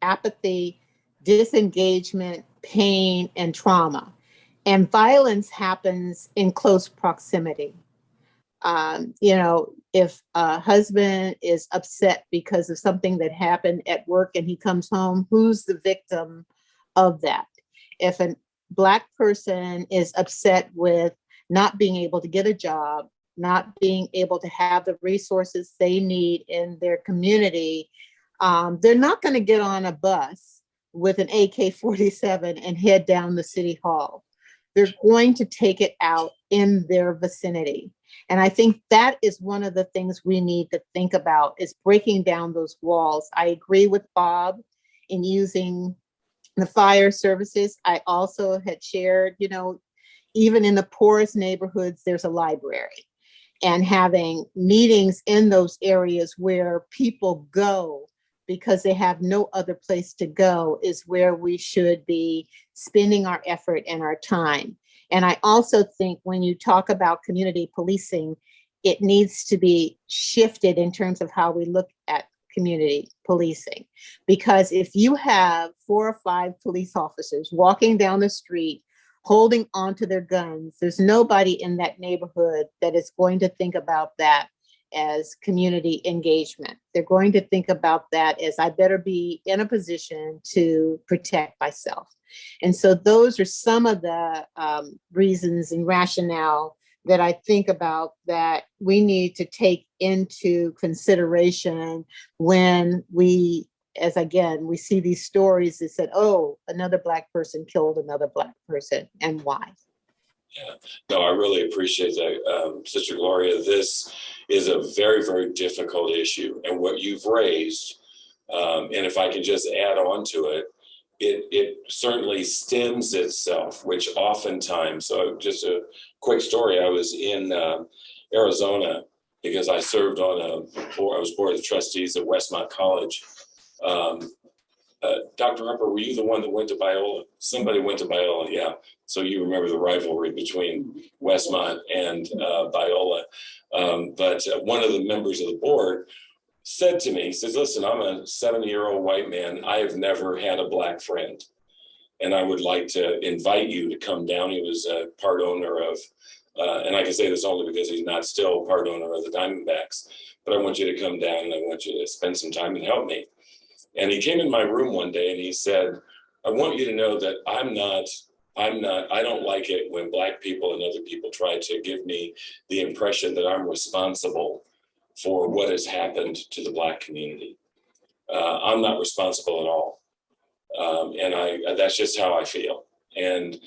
apathy, disengagement, pain, and trauma. And violence happens in close proximity. If a husband is upset because of something that happened at work and he comes home, who's the victim of that? If a Black person is upset with not being able to get a job, not being able to have the resources they need in their community, they're not going to get on a bus with an AK-47 and head down the city hall. They're going to take it out in their vicinity. And I think that is one of the things we need to think about, is breaking down those walls. I agree with Bob in using the fire services. I also had shared, even in the poorest neighborhoods, there's a library, and having meetings in those areas where people go because they have no other place to go is where we should be spending our effort and our time. And I also think when you talk about community policing, it needs to be shifted in terms of how we look at community policing. Because if you have 4 or 5 police officers walking down the street, holding onto their guns, there's nobody in that neighborhood that is going to think about that as community engagement. They're going to think about that as I better be in a position to protect myself. And so those are some of the reasons and rationale that I think about that we need to take into consideration when we see these stories that said, oh, another Black person killed another Black person, and why. Yeah, no, I really appreciate that, Sister Gloria. This is a very, very difficult issue. And what you've raised, and if I can just add on to it, it certainly stems itself, which oftentimes, so just a quick story, I was in Arizona because I served on I was board of trustees at Westmont College. Dr. Harper, were you the one that went to Biola? Somebody went to Biola, yeah. So you remember the rivalry between Westmont and Biola. But one of the members of the board said to me, he says, listen, I'm a 70-year-old white man. I have never had a black friend. And I would like to invite you to come down. He was a part owner of, and I can say this only because he's not still part owner of the Diamondbacks, but I want you to come down and I want you to spend some time and help me. And he came in my room one day and he said, I want you to know that I don't like it when black people and other people try to give me the impression that I'm responsible for what has happened to the black community. I'm not responsible at all. And that's just how I feel. And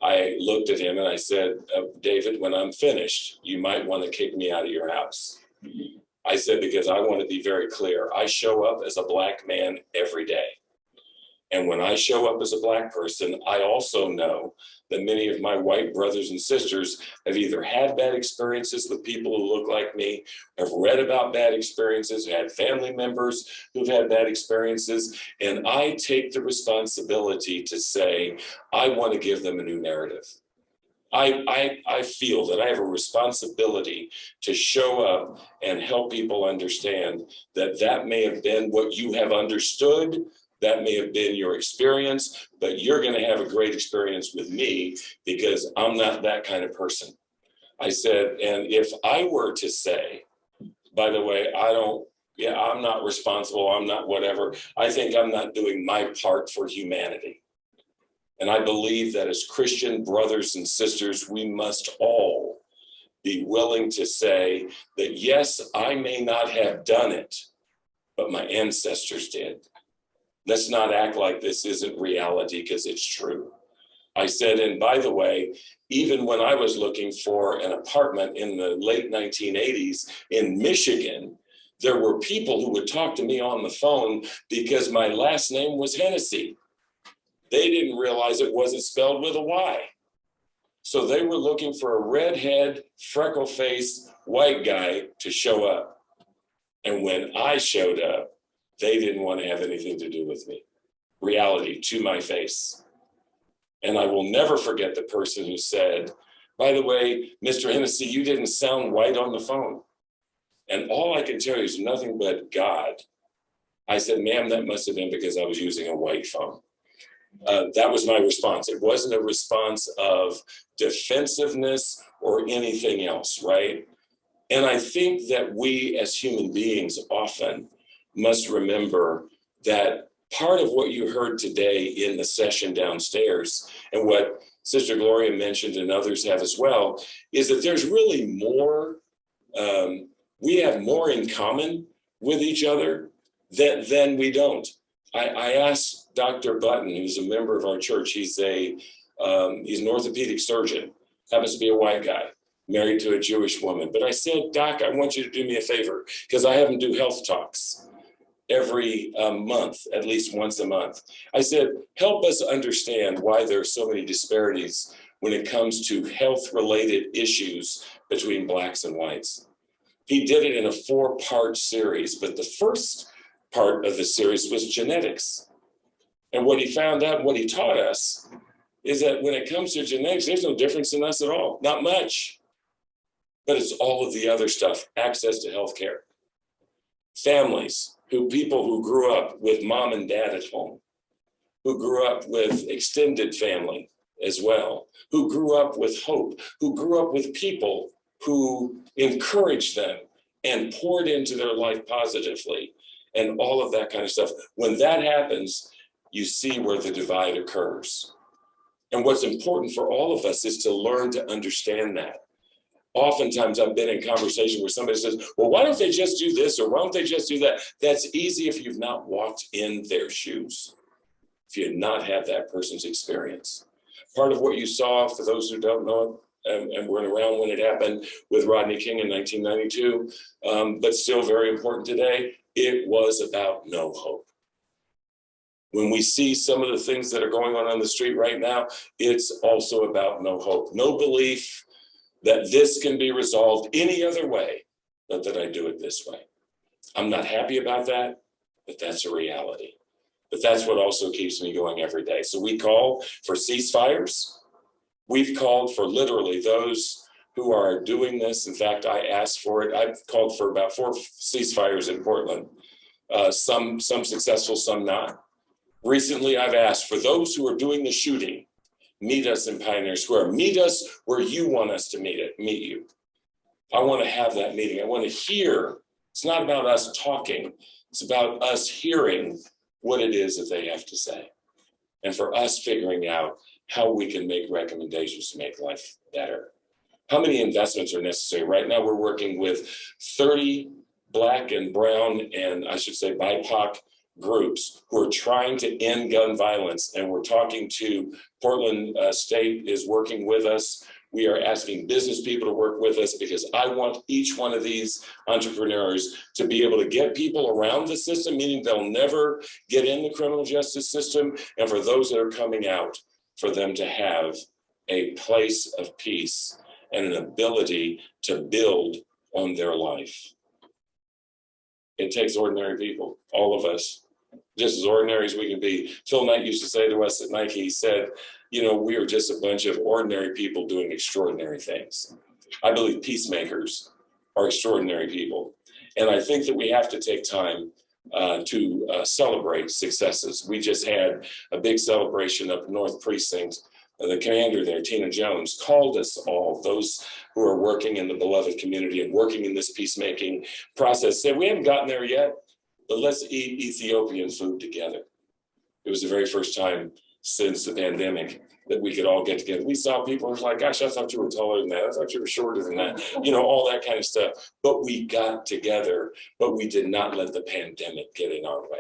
I looked at him and I said, David, when I'm finished, you might want to kick me out of your house. I said, because I want to be very clear. I show up as a black man every day. And when I show up as a black person, I also know that many of my white brothers and sisters have either had bad experiences with people who look like me, have read about bad experiences, had family members who've had bad experiences. And I take the responsibility to say, I want to give them a new narrative. I feel that I have a responsibility to show up and help people understand that that may have been what you have understood. That may have been your experience, but you're going to have a great experience with me because I'm not that kind of person. I said, and if I were to say, by the way, I'm not responsible, I'm not whatever, I think I'm not doing my part for humanity. And I believe that as Christian brothers and sisters, we must all be willing to say that, yes, I may not have done it, but my ancestors did. Let's not act like this isn't reality because it's true. I said, and by the way, even when I was looking for an apartment in the late 1980s in Michigan, there were people who would talk to me on the phone because my last name was Hennessee. They didn't realize it wasn't spelled with a Y. So they were looking for a redhead, freckle-faced white guy to show up. And when I showed up, they didn't want to have anything to do with me. Reality to my face. And I will never forget the person who said, by the way, Mr. Hennessee, you didn't sound white on the phone. And all I can tell you is nothing but God. I said, ma'am, that must have been because I was using a white phone. That was my response. It wasn't a response of defensiveness or anything else, right? And I think that we as human beings often must remember that part of what you heard today in the session downstairs and what Sister Gloria mentioned and others have as well, is that there's really more, we have more in common with each other than we don't. I asked Dr. Button, who's a member of our church, he's an orthopedic surgeon, happens to be a white guy, married to a Jewish woman. But I said, Doc, I want you to do me a favor, because I have him do health talks every month, at least once a month. I said, help us understand why there are so many disparities when it comes to health-related issues between blacks and whites. He did it in a 4-part series, but the first part of the series was genetics. And what he found out, what he taught us, is that when it comes to genetics, there's no difference in us at all, not much. But it's all of the other stuff, access to healthcare. Families, people who grew up with mom and dad at home, who grew up with extended family as well, who grew up with hope, who grew up with people who encouraged them and poured into their life positively, and all of that kind of stuff. When that happens, you see where the divide occurs. And what's important for all of us is to learn to understand that. Oftentimes I've been in conversation where somebody says, well, why don't they just do this? Or why don't they just do that? That's easy if you've not walked in their shoes, if you have not had that person's experience. Part of what you saw, for those who don't know it, and weren't around when it happened with Rodney King in 1992, but still very important today, it was about no hope. When we see some of the things that are going on the street right now, it's also about no hope, no belief that this can be resolved any other way but that I do it this way. I'm not happy about that, but that's a reality. But that's what also keeps me going every day. So we call for ceasefires. We've called for literally those who are doing this. In fact, I asked for it. I've called for about 4 ceasefires in Portland. Some successful, some not. Recently, I've asked for those who are doing the shooting, meet us in Pioneer Square. Meet us where you want us to meet you. I want to have that meeting. I want to hear. It's not about us talking. It's about us hearing what it is that they have to say. And for us figuring out how we can make recommendations to make life better. How many investments are necessary? Right now, we're working with 30 Black and brown, and I should say BIPOC groups who are trying to end gun violence. And we're talking to Portland State is working with us. We are asking business people to work with us because I want each one of these entrepreneurs to be able to get people around the system, meaning they'll never get in the criminal justice system. And for those that are coming out, for them to have a place of peace and an ability to build on their life. It takes ordinary people, all of us, just as ordinary as we can be. Phil Knight used to say to us at Nike, he said, you know, we are just a bunch of ordinary people doing extraordinary things. I believe peacemakers are extraordinary people. And I think that we have to take time to celebrate successes. We just had a big celebration up North Precinct. The commander there, Tina Jones, called us all, those who are working in the beloved community and working in this peacemaking process, said, we haven't gotten there yet, but let's eat Ethiopian food together. It was the very first time since the pandemic that we could all get together. We saw people, it was like, gosh, I thought you were taller than that. I thought you were shorter than that. You know, all that kind of stuff. But we got together, but we did not let the pandemic get in our way.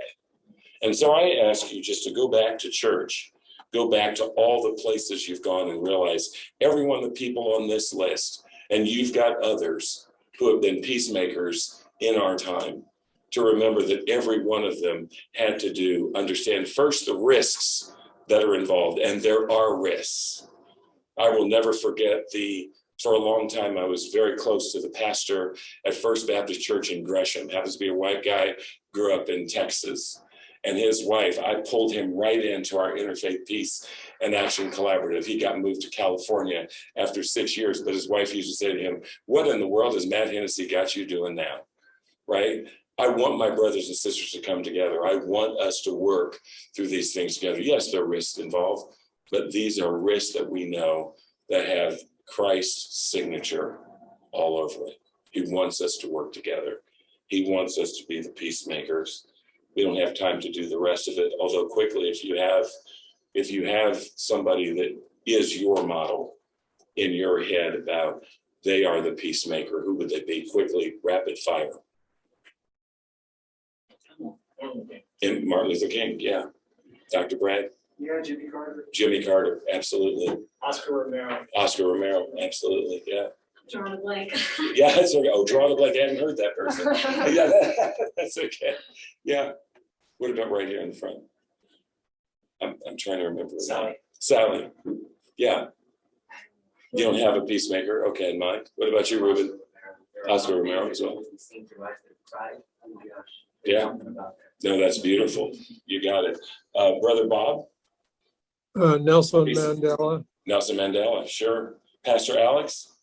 And so I ask you just to go back to church, go back to all the places you've gone and realize every one of the people on this list, and you've got others who have been peacemakers in our time, to remember that every one of them had to understand first the risks that are involved, and there are risks. I will never forget for a long time, I was very close to the pastor at First Baptist Church in Gresham, happens to be a white guy, grew up in Texas. And his wife, I pulled him right into our Interfaith Peace and Action Collaborative. He got moved to California after 6 years, but his wife used to say to him, what in the world has Matt Hennessee got you doing now, right? I want my brothers and sisters to come together. I want us to work through these things together. Yes, there are risks involved, but these are risks that we know that have Christ's signature all over it. He wants us to work together. He wants us to be the peacemakers. We don't have time to do the rest of it. Although quickly, if you have somebody that is your model in your head about they are the peacemaker, who would they be? Quickly, rapid fire. And Martin Luther King, yeah. Dr. Brad? Yeah, Jimmy Carter. Jimmy Carter, absolutely. Oscar Romero. Oscar Romero, absolutely, yeah. Drawing a blank. Yeah, that's okay. Oh, drawing a blank. I hadn't heard that person. Yeah, that's okay. Yeah. What about right here in the front? I'm trying to remember. Sally. Yeah. You don't have a peacemaker, okay, in mind. What about you, Ruben? Oscar Romero as well. Yeah. No, that's beautiful. You got it. Brother Bob? Nelson Mandela. Nelson Mandela, sure. Pastor Alex?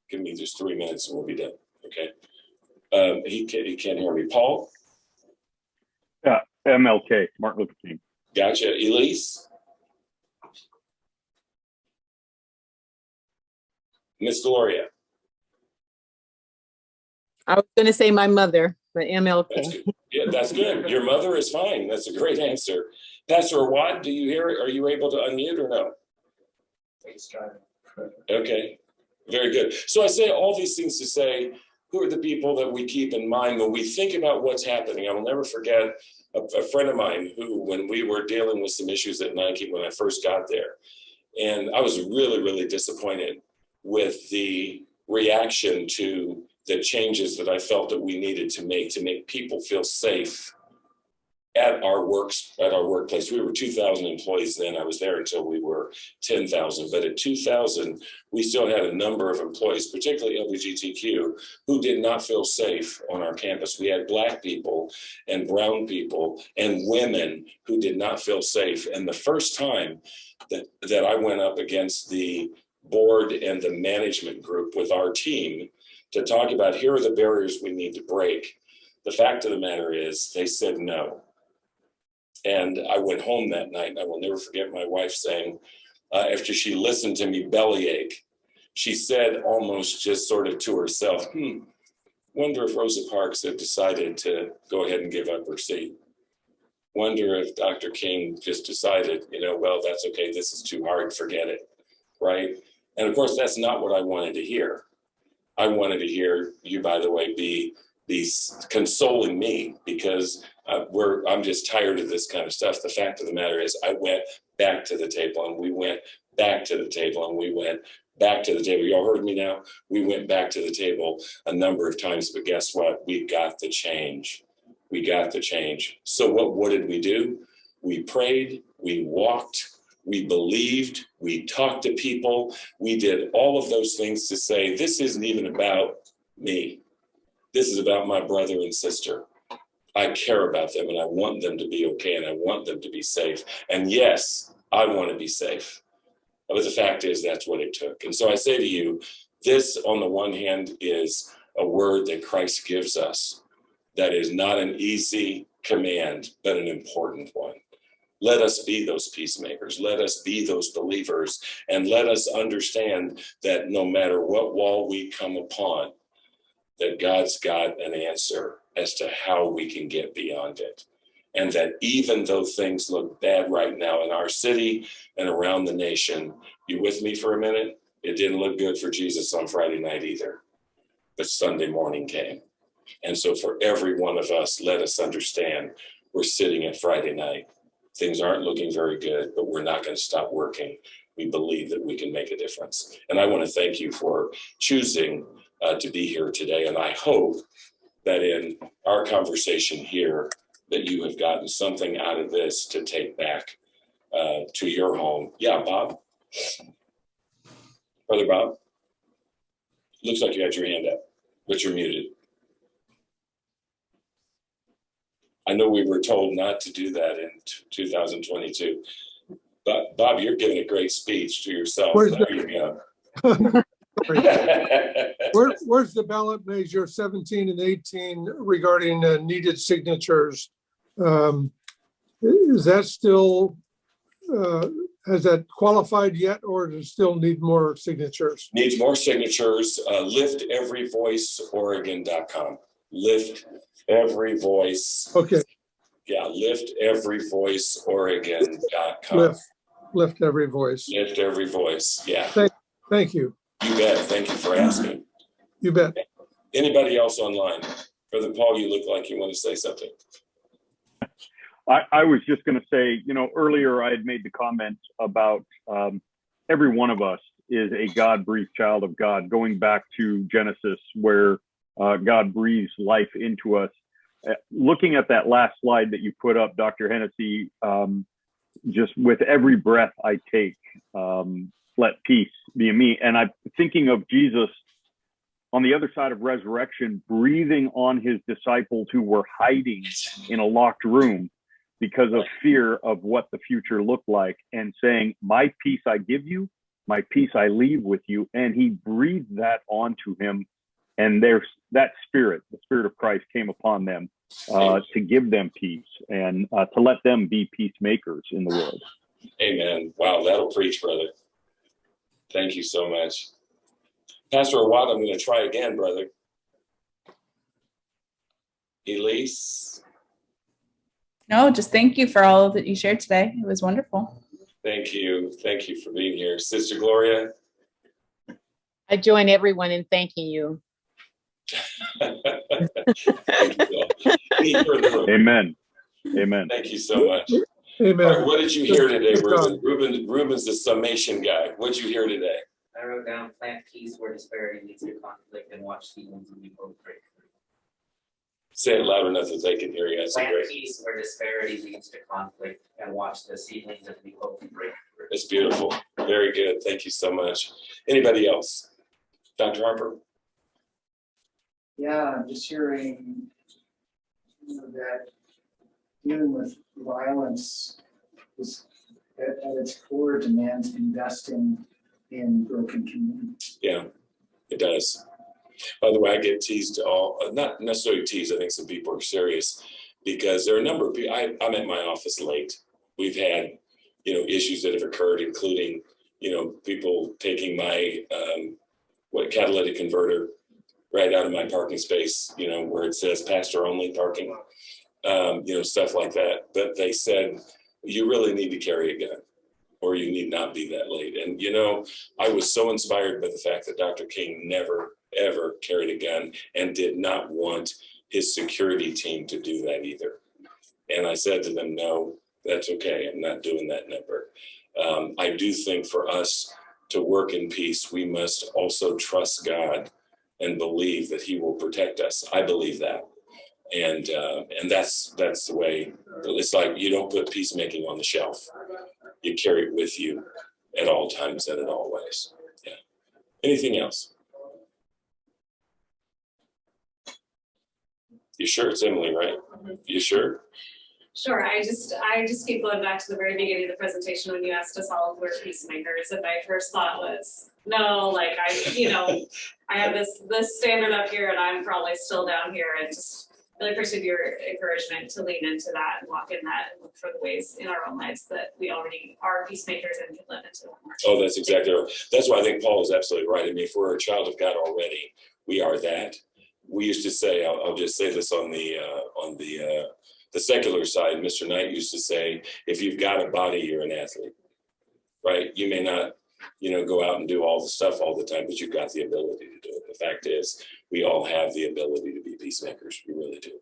Give me just 3 minutes and we'll be done, okay? He can't hear me. Paul? Yeah, MLK, Martin Luther King. Gotcha. Elise? Miss Gloria? I was going to say my mother, but MLK. That's good. Yeah, that's good. Your mother is fine. That's a great answer. Pastor Watt, do you hear it? Are you able to unmute or no? Okay, very good. So I say all these things to say, who are the people that we keep in mind when we think about what's happening? I will never forget a friend of mine who, when we were dealing with some issues at Nike when I first got there, and I was really, really disappointed with the reaction to the changes that I felt that we needed to make people feel safe at our workplace. We were 2,000 employees then. I was there until we were 10,000. But at 2,000, we still had a number of employees, particularly LGBTQ, who did not feel safe on our campus. We had Black people and brown people and women who did not feel safe. And the first time that I went up against the board and the management group with our team to talk about here are the barriers we need to break. The fact of the matter is they said no. And I went home that night, and I will never forget my wife saying, after she listened to me bellyache, she said almost just sort of to herself, wonder if Rosa Parks had decided to go ahead and give up her seat. Wonder if Dr. King just decided, well, that's okay, this is too hard, forget it, right? And of course, that's not what I wanted to hear. I wanted to hear you, by the way, be consoling me because I'm just tired of this kind of stuff. The fact of the matter is I went back to the table and we went back to the table and we went back to the table. Y'all heard me now? We went back to the table a number of times, but guess what? We got the change. We got the change. So what did we do? We prayed, we walked, we believed, we talked to people. We did all of those things to say, this isn't even about me. This is about my brother and sister. I care about them and I want them to be okay and I want them to be safe. And yes, I want to be safe. But the fact is that's what it took. And so I say to you, this on the one hand is a word that Christ gives us that is not an easy command, but an important one. Let us be those peacemakers. Let us be those believers. And let us understand that no matter what wall we come upon, that God's got an answer as to how we can get beyond it. And that even though things look bad right now in our city and around the nation, you with me for a minute? It didn't look good for Jesus on Friday night either. But Sunday morning came. And so for every one of us, let us understand we're sitting at Friday night. Things aren't looking very good, but we're not going to stop working. We believe that we can make a difference. And I want to thank you for choosing to be here today. And I hope that in our conversation here, that you have gotten something out of this to take back to your home. Yeah, Bob? Brother Bob? Looks like you had your hand up, but you're muted. I know we were told not to do that in 2022. But Bob, you're giving a great speech to yourself. There you go. Where's the ballot measure 17 and 18 regarding needed signatures? Is that still, has that qualified yet, or does it still need more signatures? Needs more signatures. LiftEveryVoiceOregon.com. Lift Every Voice. Okay. Yeah, LiftEveryVoiceOregon.com. Lift every voice. Lift Every Voice. Yeah. Thank you. You bet. Thank you for asking. You bet. Anybody else online? Brother Paul, you look like you want to say something. I was just going to say, earlier I had made the comment about every one of us is a God-breathed child of God, going back to Genesis where God breathes life into us. Looking at that last slide that you put up, Dr. Hennessee, just with every breath I take, let peace be in me. And I'm thinking of Jesus on the other side of resurrection, breathing on his disciples who were hiding in a locked room because of fear of what the future looked like, and saying, my peace I give you, my peace I leave with you. And he breathed that onto him. And there's that spirit, the spirit of Christ came upon them to give them peace and to let them be peacemakers in the world. Amen. Wow, that'll preach, brother. Thank you so much. Pastor Awad, I'm going to try again, brother. Elise? No, just thank you for all that you shared today. It was wonderful. Thank you. Thank you for being here. Sister Gloria? I join everyone in thanking you. Amen. Amen. Thank you so much. Amen. All right, what did you hear today, Ruben? Ruben's the summation guy. What did you hear today? I wrote down plant peace where disparity leads to conflict and watch seedlings and be both break. Say it loud enough that they can hear you. That's plant great. peace where disparity leads to conflict and watch the seedlings of the hope break. That's beautiful. Very good. Thank you so much. Anybody else? Dr. Harper? Yeah, I'm just hearing that dealing with violence is at its core demands investing in broken communities. Yeah, it does. By the way, I get teased not necessarily teased. I think some people are serious because there are a number of people. I'm at my office late. We've had, issues that have occurred, including, people taking my catalytic converter right out of my parking space, where it says pastor only parking, stuff like that. But they said, you really need to carry a gun or you need not be that late. And, I was so inspired by the fact that Dr. King never, ever carried a gun and did not want his security team to do that either. And I said to them, no, that's okay. I'm not doing that number. I do think for us to work in peace, we must also trust God and believe that he will protect us. I believe that. And that's the way. It's like you don't put peacemaking on the shelf. You carry it with you at all times and in all ways. Yeah. Anything else? You sure it's Emily, right? You sure? Sure, I just keep going back to the very beginning of the presentation when you asked us all if we're peacemakers, and my first thought was, no, like I have this standard up here and I'm probably still down here, and just really appreciate your encouragement to lean into that and walk in that and look for the ways in our own lives that we already are peacemakers and can live into them. Oh, that's exactly right. That's why I think Paul is absolutely right. I mean, if we're a child of God already, we are that. We used to say, I'll just say this on the secular side, Mr. Knight used to say, if you've got a body, you're an athlete, right? You may not, go out and do all the stuff all the time, but you've got the ability to do it. The fact is, we all have the ability to be peacemakers. We really do.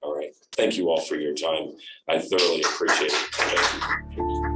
All right. Thank you all for your time. I thoroughly appreciate it. Thank you.